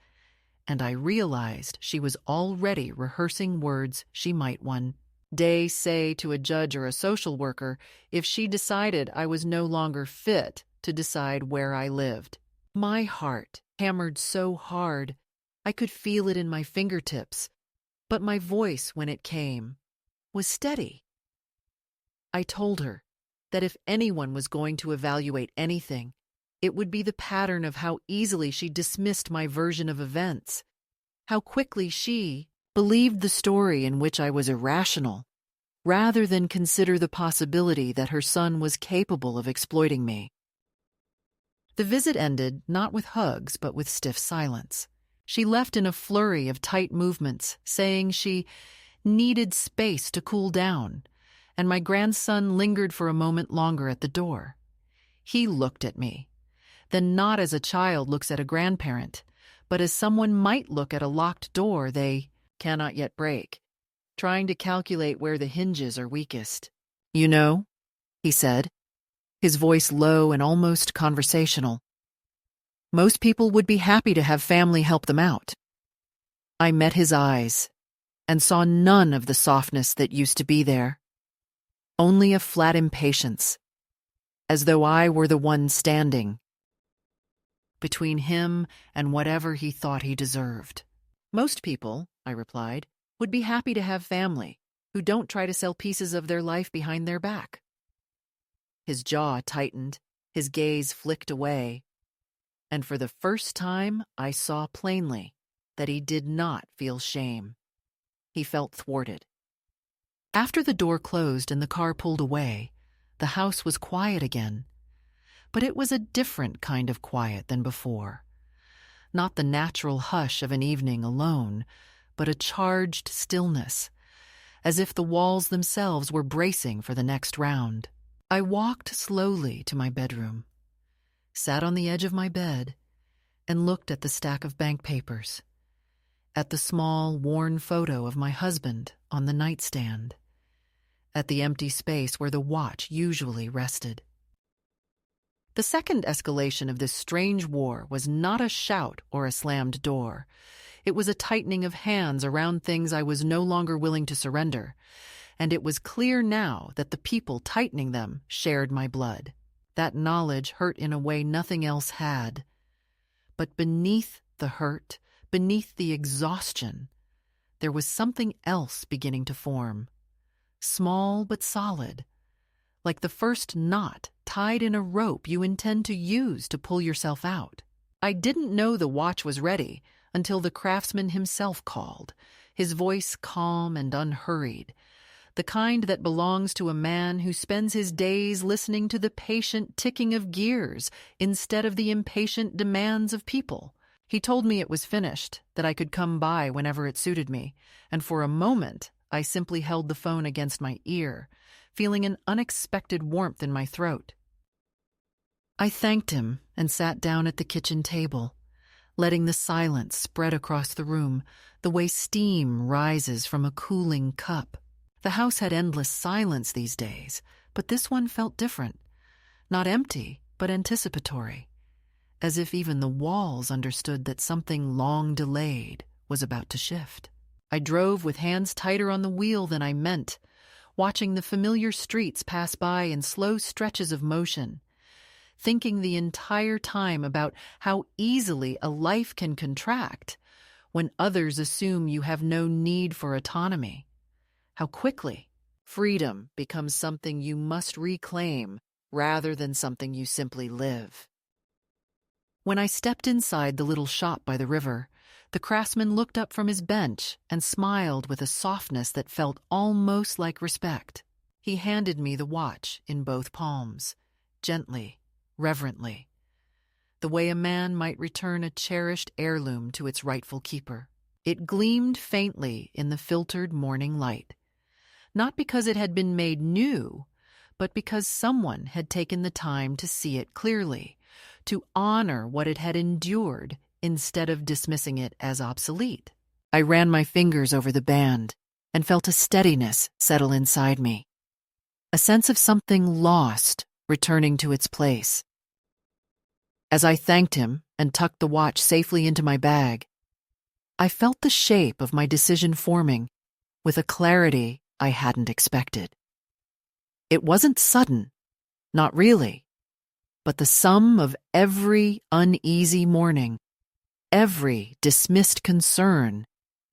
and I realized she was already rehearsing words she might one day say to a judge or a social worker if she decided I was no longer fit to decide where I lived. My heart hammered so hard I could feel it in my fingertips, but my voice, when it came, was steady. I told her that if anyone was going to evaluate anything, it would be the pattern of how easily she dismissed my version of events, how quickly she believed the story in which I was irrational, rather than consider the possibility that her son was capable of exploiting me. The visit ended not with hugs but with stiff silence. She left in a flurry of tight movements, saying she needed space to cool down, and my grandson lingered for a moment longer at the door. He looked at me, then not as a child looks at a grandparent, but as someone might look at a locked door they cannot yet break, trying to calculate where the hinges are weakest. "You know," he said, his voice low and almost conversational, "most people would be happy to have family help them out." I met his eyes and saw none of the softness that used to be there, only a flat impatience, as though I were the one standing between him and whatever he thought he deserved. "Most people," I replied, "would be happy to have family who don't try to sell pieces of their life behind their back." His jaw tightened, his gaze flicked away, and for the first time I saw plainly that he did not feel shame. He felt thwarted. After the door closed and the car pulled away, the house was quiet again. But it was a different kind of quiet than before. Not the natural hush of an evening alone, but a charged stillness, as if the walls themselves were bracing for the next round. I walked slowly to my bedroom, sat on the edge of my bed, and looked at the stack of bank papers, at the small, worn photo of my husband on the nightstand, at the empty space where the watch usually rested. The second escalation of this strange war was not a shout or a slammed door. It was a tightening of hands around things I was no longer willing to surrender, and it was clear now that the people tightening them shared my blood. That knowledge hurt in a way nothing else had. But beneath the hurt, beneath the exhaustion, there was something else beginning to form. Small but solid, like the first knot tied in a rope you intend to use to pull yourself out. I didn't know the watch was ready until the craftsman himself called, his voice calm and unhurried, the kind that belongs to a man who spends his days listening to the patient ticking of gears instead of the impatient demands of people. He told me it was finished, that I could come by whenever it suited me, and for a moment I simply held the phone against my ear, feeling an unexpected warmth in my throat. I thanked him and sat down at the kitchen table, letting the silence spread across the room the way steam rises from a cooling cup. The house had endless silence these days, but this one felt different, not empty, but anticipatory, as if even the walls understood that something long delayed was about to shift. I drove with hands tighter on the wheel than I meant, watching the familiar streets pass by in slow stretches of motion, thinking the entire time about how easily a life can contract when others assume you have no need for autonomy. How quickly freedom becomes something you must reclaim rather than something you simply live. When I stepped inside the little shop by the river, the craftsman looked up from his bench and smiled with a softness that felt almost like respect. He handed me the watch in both palms, gently, reverently, the way a man might return a cherished heirloom to its rightful keeper. It gleamed faintly in the filtered morning light, not because it had been made new, but because someone had taken the time to see it clearly, to honor what it had endured instead of dismissing it as obsolete. I ran my fingers over the band and felt a steadiness settle inside me, a sense of something lost returning to its place. As I thanked him and tucked the watch safely into my bag, I felt the shape of my decision forming with a clarity I hadn't expected. It wasn't sudden, not really, but the sum of every uneasy morning, every dismissed concern,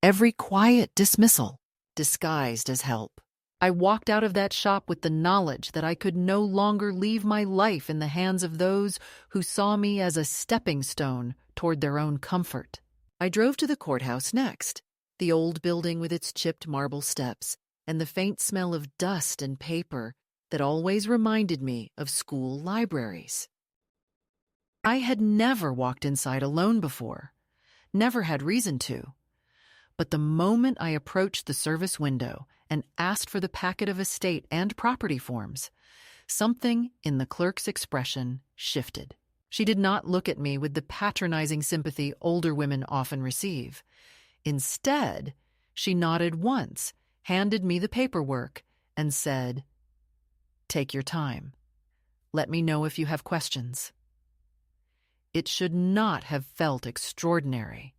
every quiet dismissal, disguised as help. I walked out of that shop with the knowledge that I could no longer leave my life in the hands of those who saw me as a stepping stone toward their own comfort. I drove to the courthouse next, the old building with its chipped marble steps and the faint smell of dust and paper that always reminded me of school libraries. I had never walked inside alone before, never had reason to. But the moment I approached the service window and asked for the packet of estate and property forms, something in the clerk's expression shifted. She did not look at me with the patronizing sympathy older women often receive. Instead, she nodded once, handed me the paperwork, and said, "Take your time. Let me know if you have questions." It should not have felt extraordinary,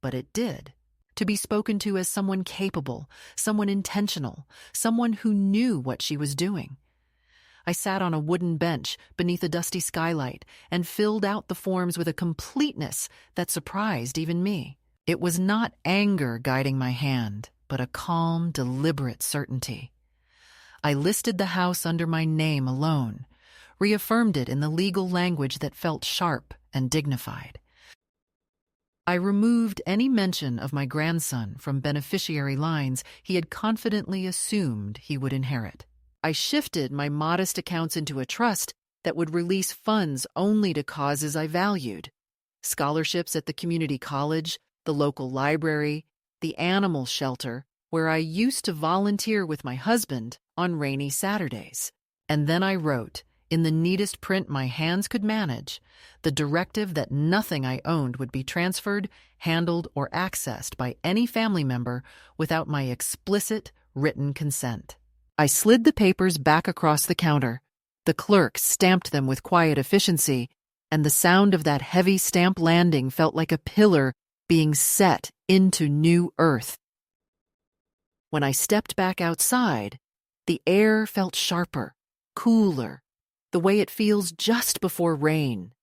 but it did. To be spoken to as someone capable, someone intentional, someone who knew what she was doing. I sat on a wooden bench beneath a dusty skylight and filled out the forms with a completeness that surprised even me. It was not anger guiding my hand, but a calm, deliberate certainty. I listed the house under my name alone, reaffirmed it in the legal language that felt sharp and dignified. I removed any mention of my grandson from beneficiary lines he had confidently assumed he would inherit. I shifted my modest accounts into a trust that would release funds only to causes I valued: scholarships at the community college, the local library, the animal shelter, where I used to volunteer with my husband on rainy Saturdays. And then I wrote, in the neatest print my hands could manage, the directive that nothing I owned would be transferred, handled, or accessed by any family member without my explicit written consent. I slid the papers back across the counter. The clerk stamped them with quiet efficiency, and the sound of that heavy stamp landing felt like a pillar being set into new earth. When I stepped back outside, the air felt sharper, cooler, the way it feels just before rain.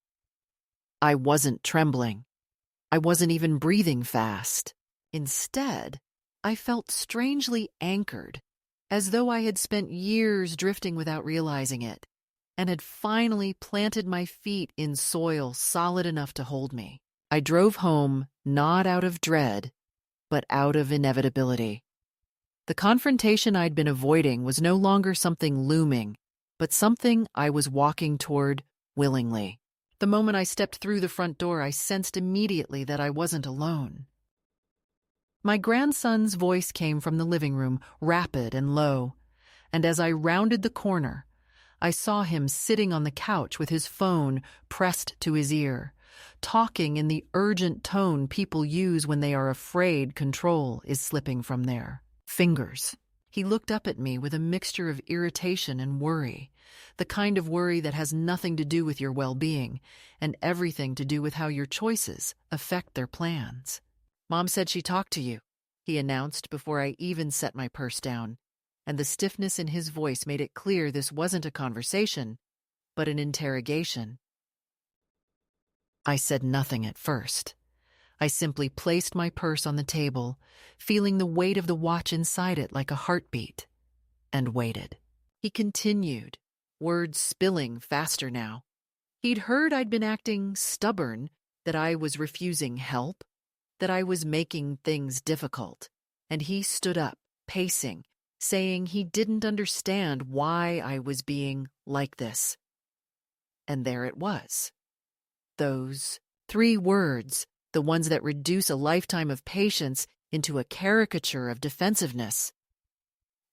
I wasn't trembling. I wasn't even breathing fast. Instead, I felt strangely anchored, as though I had spent years drifting without realizing it, and had finally planted my feet in soil solid enough to hold me. I drove home not out of dread, but out of inevitability. The confrontation I'd been avoiding was no longer something looming, but something I was walking toward willingly. The moment I stepped through the front door, I sensed immediately that I wasn't alone. My grandson's voice came from the living room, rapid and low, and as I rounded the corner, I saw him sitting on the couch with his phone pressed to his ear, talking in the urgent tone people use when they are afraid control is slipping from their fingers. He looked up at me with a mixture of irritation and worry, the kind of worry that has nothing to do with your well-being and everything to do with how your choices affect their plans. "Mom said she talked to you," he announced before I even set my purse down. and the stiffness in his voice made it clear this wasn't a conversation, but an interrogation. I said nothing at first. I simply placed my purse on the table, feeling the weight of the watch inside it like a heartbeat, and waited. He continued, words spilling faster now. He'd heard I'd been acting stubborn, that I was refusing help, that I was making things difficult, and he stood up, pacing, saying he didn't understand why I was being like this. And there it was. Those 3 words, the ones that reduce a lifetime of patience into a caricature of defensiveness.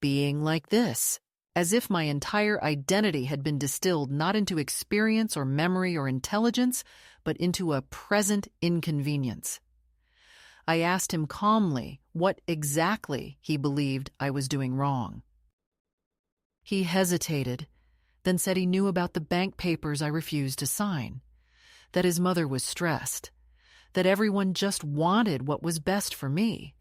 Being like this, as if my entire identity had been distilled not into experience or memory or intelligence, but into a present inconvenience. I asked him calmly what exactly he believed I was doing wrong. He hesitated, then said he knew about the bank papers I refused to sign, that his mother was stressed, that everyone just wanted what was best for me,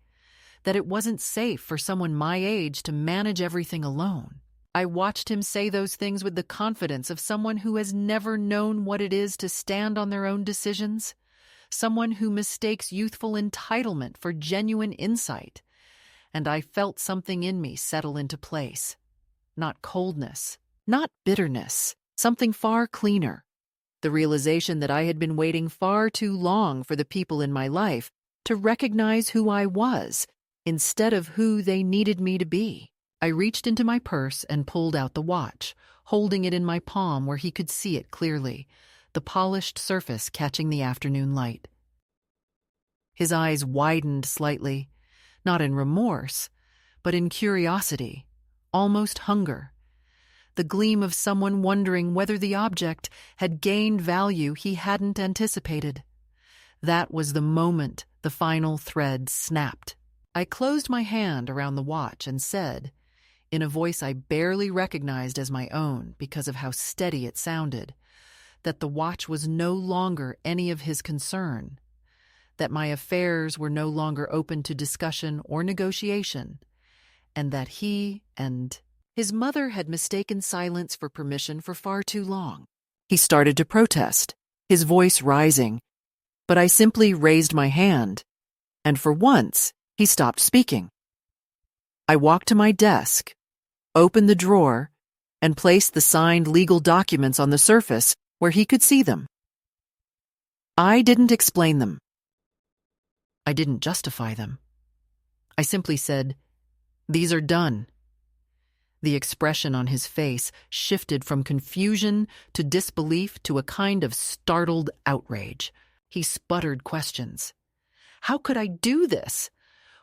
that it wasn't safe for someone my age to manage everything alone. I watched him say those things with the confidence of someone who has never known what it is to stand on their own decisions, someone who mistakes youthful entitlement for genuine insight, and I felt something in me settle into place. Not coldness, not bitterness, something far cleaner. The realization that I had been waiting far too long for the people in my life to recognize who I was instead of who they needed me to be. I reached into my purse and pulled out the watch, holding it in my palm where he could see it clearly, the polished surface catching the afternoon light. His eyes widened slightly, not in remorse, but in curiosity, almost hunger. The gleam of someone wondering whether the object had gained value he hadn't anticipated. That was the moment the final thread snapped. I closed my hand around the watch and said, in a voice I barely recognized as my own because of how steady it sounded, that the watch was no longer any of his concern, that my affairs were no longer open to discussion or negotiation, and that he and his mother had mistaken silence for permission for far too long. He started to protest, his voice rising, but I simply raised my hand, and for once, he stopped speaking. I walked to my desk, opened the drawer, and placed the signed legal documents on the surface where he could see them. I didn't explain them. I didn't justify them. I simply said, "These are done." The expression on his face shifted from confusion to disbelief to a kind of startled outrage. He sputtered questions. How could I do this?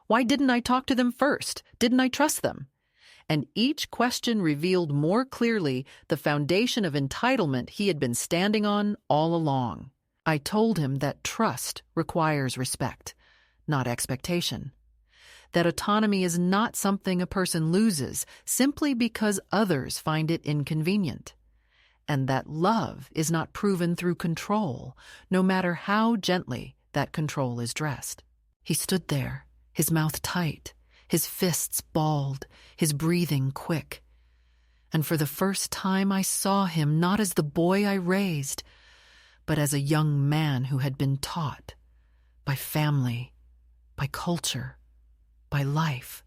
Why didn't I talk to them first? Didn't I trust them? And each question revealed more clearly the foundation of entitlement he had been standing on all along. I told him that trust requires respect, not expectation. That autonomy is not something a person loses simply because others find it inconvenient. And that love is not proven through control, no matter how gently that control is dressed. He stood there, his mouth tight, his fists balled, his breathing quick. And for the first time I saw him not as the boy I raised, but as a young man who had been taught by family, by culture, by life,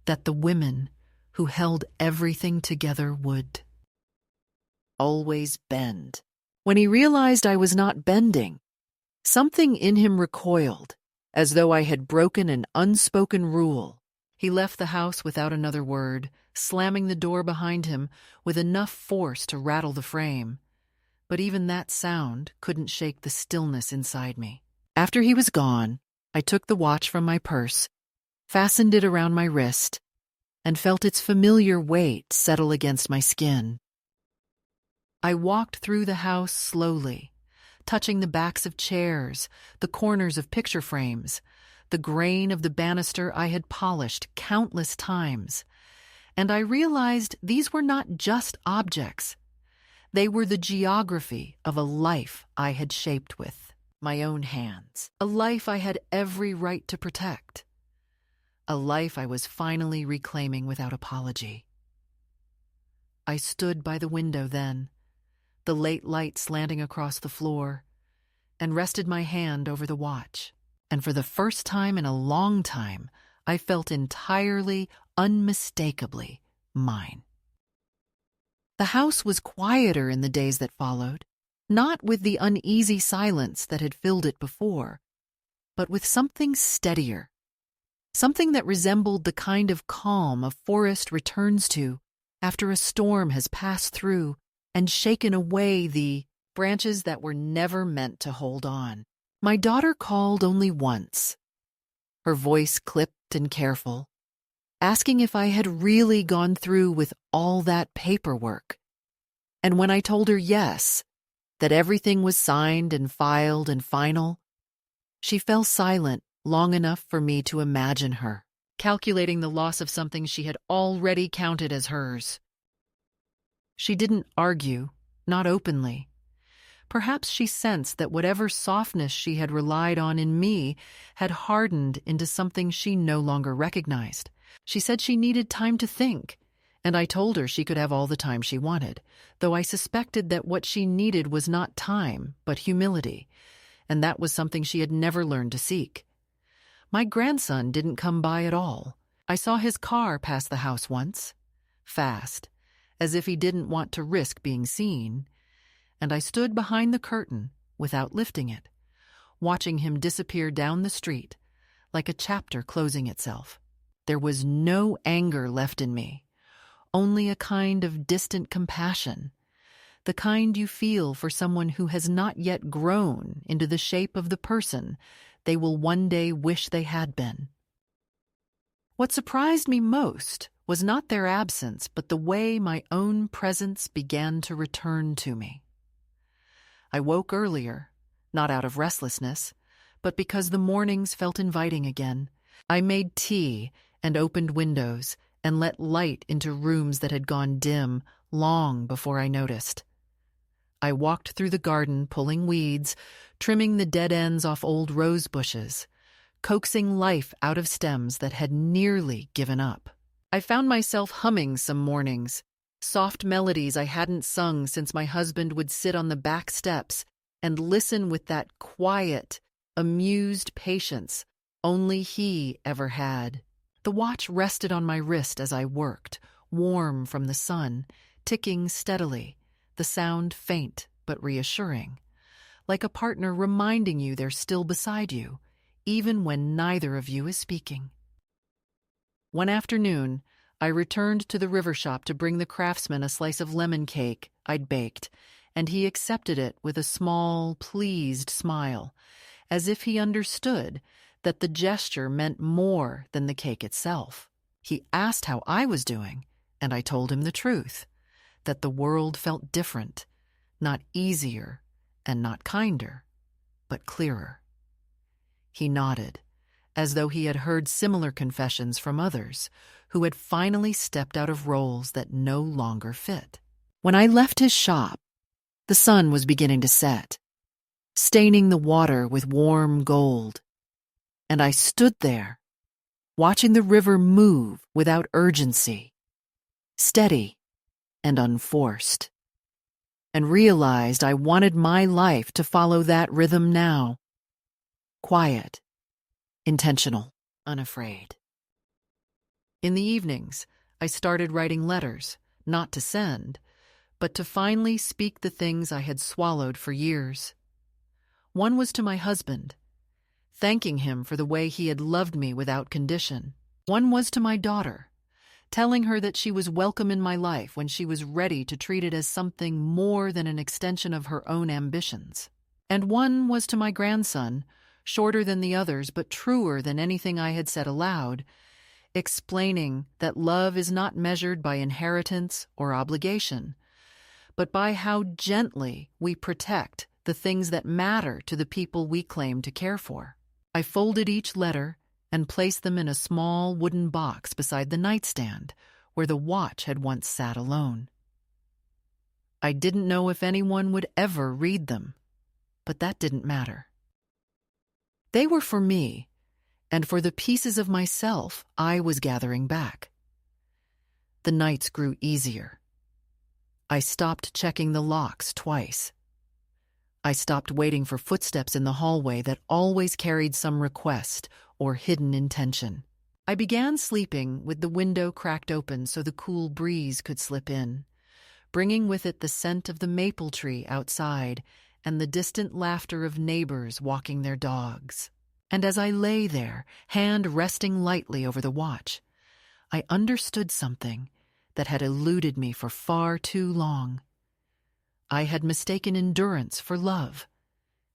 that the women who held everything together would always bend. When he realized I was not bending, something in him recoiled, as though I had broken an unspoken rule. He left the house without another word, slamming the door behind him with enough force to rattle the frame. But even that sound couldn't shake the stillness inside me. After he was gone, I took the watch from my purse, fastened it around my wrist, and felt its familiar weight settle against my skin. I walked through the house slowly, touching the backs of chairs, the corners of picture frames, the grain of the banister I had polished countless times, and I realized these were not just objects. They were the geography of a life I had shaped with my own hands, a life I had every right to protect, a life I was finally reclaiming without apology. I stood by the window then, the late light slanting across the floor, and rested my hand over the watch. And for the first time in a long time, I felt entirely, unmistakably mine. The house was quieter in the days that followed, not with the uneasy silence that had filled it before, but with something steadier, something that resembled the kind of calm a forest returns to after a storm has passed through and shaken away the branches that were never meant to hold on. My daughter called only once, her voice clipped and careful, asking if I had really gone through with all that paperwork. And when I told her yes, that everything was signed and filed and final, she fell silent long enough for me to imagine her, calculating the loss of something she had already counted as hers. She didn't argue, not openly. Perhaps she sensed that whatever softness she had relied on in me had hardened into something she no longer recognized. She said she needed time to think, and I told her she could have all the time she wanted, though I suspected that what she needed was not time, but humility, and that was something she had never learned to seek. My grandson didn't come by at all. I saw his car pass the house once, fast, as if he didn't want to risk being seen, and I stood behind the curtain without lifting it, watching him disappear down the street like a chapter closing itself. There was no anger left in me, only a kind of distant compassion, the kind you feel for someone who has not yet grown into the shape of the person they will one day wish they had been. What surprised me most was not their absence, but the way my own presence began to return to me. I woke earlier, not out of restlessness, but because the mornings felt inviting again. I made tea and opened windows and let light into rooms that had gone dim long before I noticed. I walked through the garden pulling weeds, trimming the dead ends off old rose bushes, coaxing life out of stems that had nearly given up. I found myself humming some mornings, soft melodies I hadn't sung since my husband would sit on the back steps and listen with that quiet, amused patience only he ever had. The watch rested on my wrist as I worked, warm from the sun, ticking steadily, the sound faint but reassuring, like a partner reminding you they're still beside you, even when neither of you is speaking. One afternoon, I returned to the river shop to bring the craftsman a slice of lemon cake I'd baked, and he accepted it with a small, pleased smile, as if he understood that the gesture meant more than the cake itself. He asked how I was doing, and I told him the truth, that the world felt different, not easier and not kinder, but clearer. He nodded, as though he had heard similar confessions from others who had finally stepped out of roles that no longer fit. When I left his shop, the sun was beginning to set, staining the water with warm gold, and I stood there, watching the river move without urgency, steady and unforced, and realized I wanted my life to follow that rhythm now. Quiet, intentional, unafraid. In the evenings, I started writing letters, not to send, but to finally speak the things I had swallowed for years. One was to my husband, thanking him for the way he had loved me without condition. One was to my daughter, telling her that she was welcome in my life when she was ready to treat it as something more than an extension of her own ambitions. And one was to my grandson, shorter than the others but truer than anything I had said aloud, explaining that love is not measured by inheritance or obligation, but by how gently we protect the things that matter to the people we claim to care for. I folded each letter and placed them in a small wooden box beside the nightstand where the watch had once sat alone. I didn't know if anyone would ever read them, but that didn't matter. They were for me, and for the pieces of myself I was gathering back. The nights grew easier. I stopped checking the locks twice. I stopped waiting for footsteps in the hallway that always carried some request or hidden intention. I began sleeping with the window cracked open so the cool breeze could slip in, bringing with it the scent of the maple tree outside and the distant laughter of neighbors walking their dogs. And as I lay there, hand resting lightly over the watch, I understood something that had eluded me for far too long. I had mistaken endurance for love,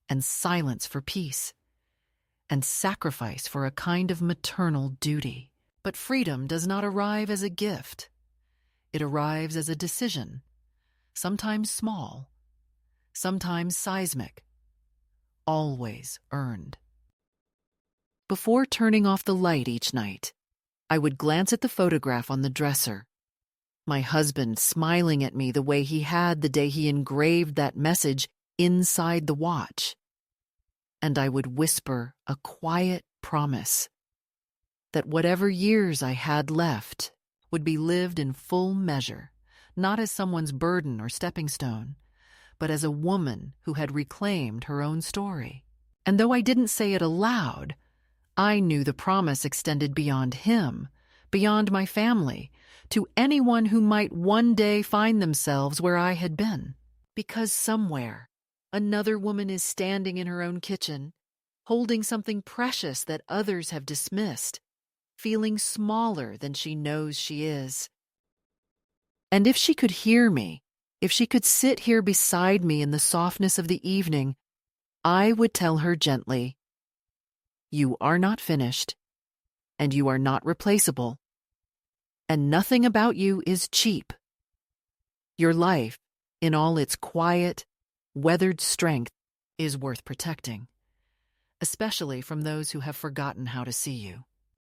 and silence for peace, and sacrifice for a kind of maternal duty. But freedom does not arrive as a gift. It arrives as a decision, sometimes small, sometimes seismic, always earned. Before turning off the light each night, I would glance at the photograph on the dresser, my husband smiling at me the way he had the day he engraved that message inside the watch. And I would whisper a quiet promise that whatever years I had left would be lived in full measure, not as someone's burden or stepping stone, but as a woman who had reclaimed her own story. And though I didn't say it aloud, I knew the promise extended beyond him, beyond my family, to anyone who might one day find themselves where I had been. Because somewhere, another woman is standing in her own kitchen, holding something precious that others have dismissed, feeling smaller than she knows she is. And if she could hear me, if she could sit here beside me in the softness of the evening, I would tell her gently, "You are not finished, and you are not replaceable, and nothing about you is cheap. Your life, in all its quiet, weathered strength, is worth protecting, especially from those who have forgotten how to see you."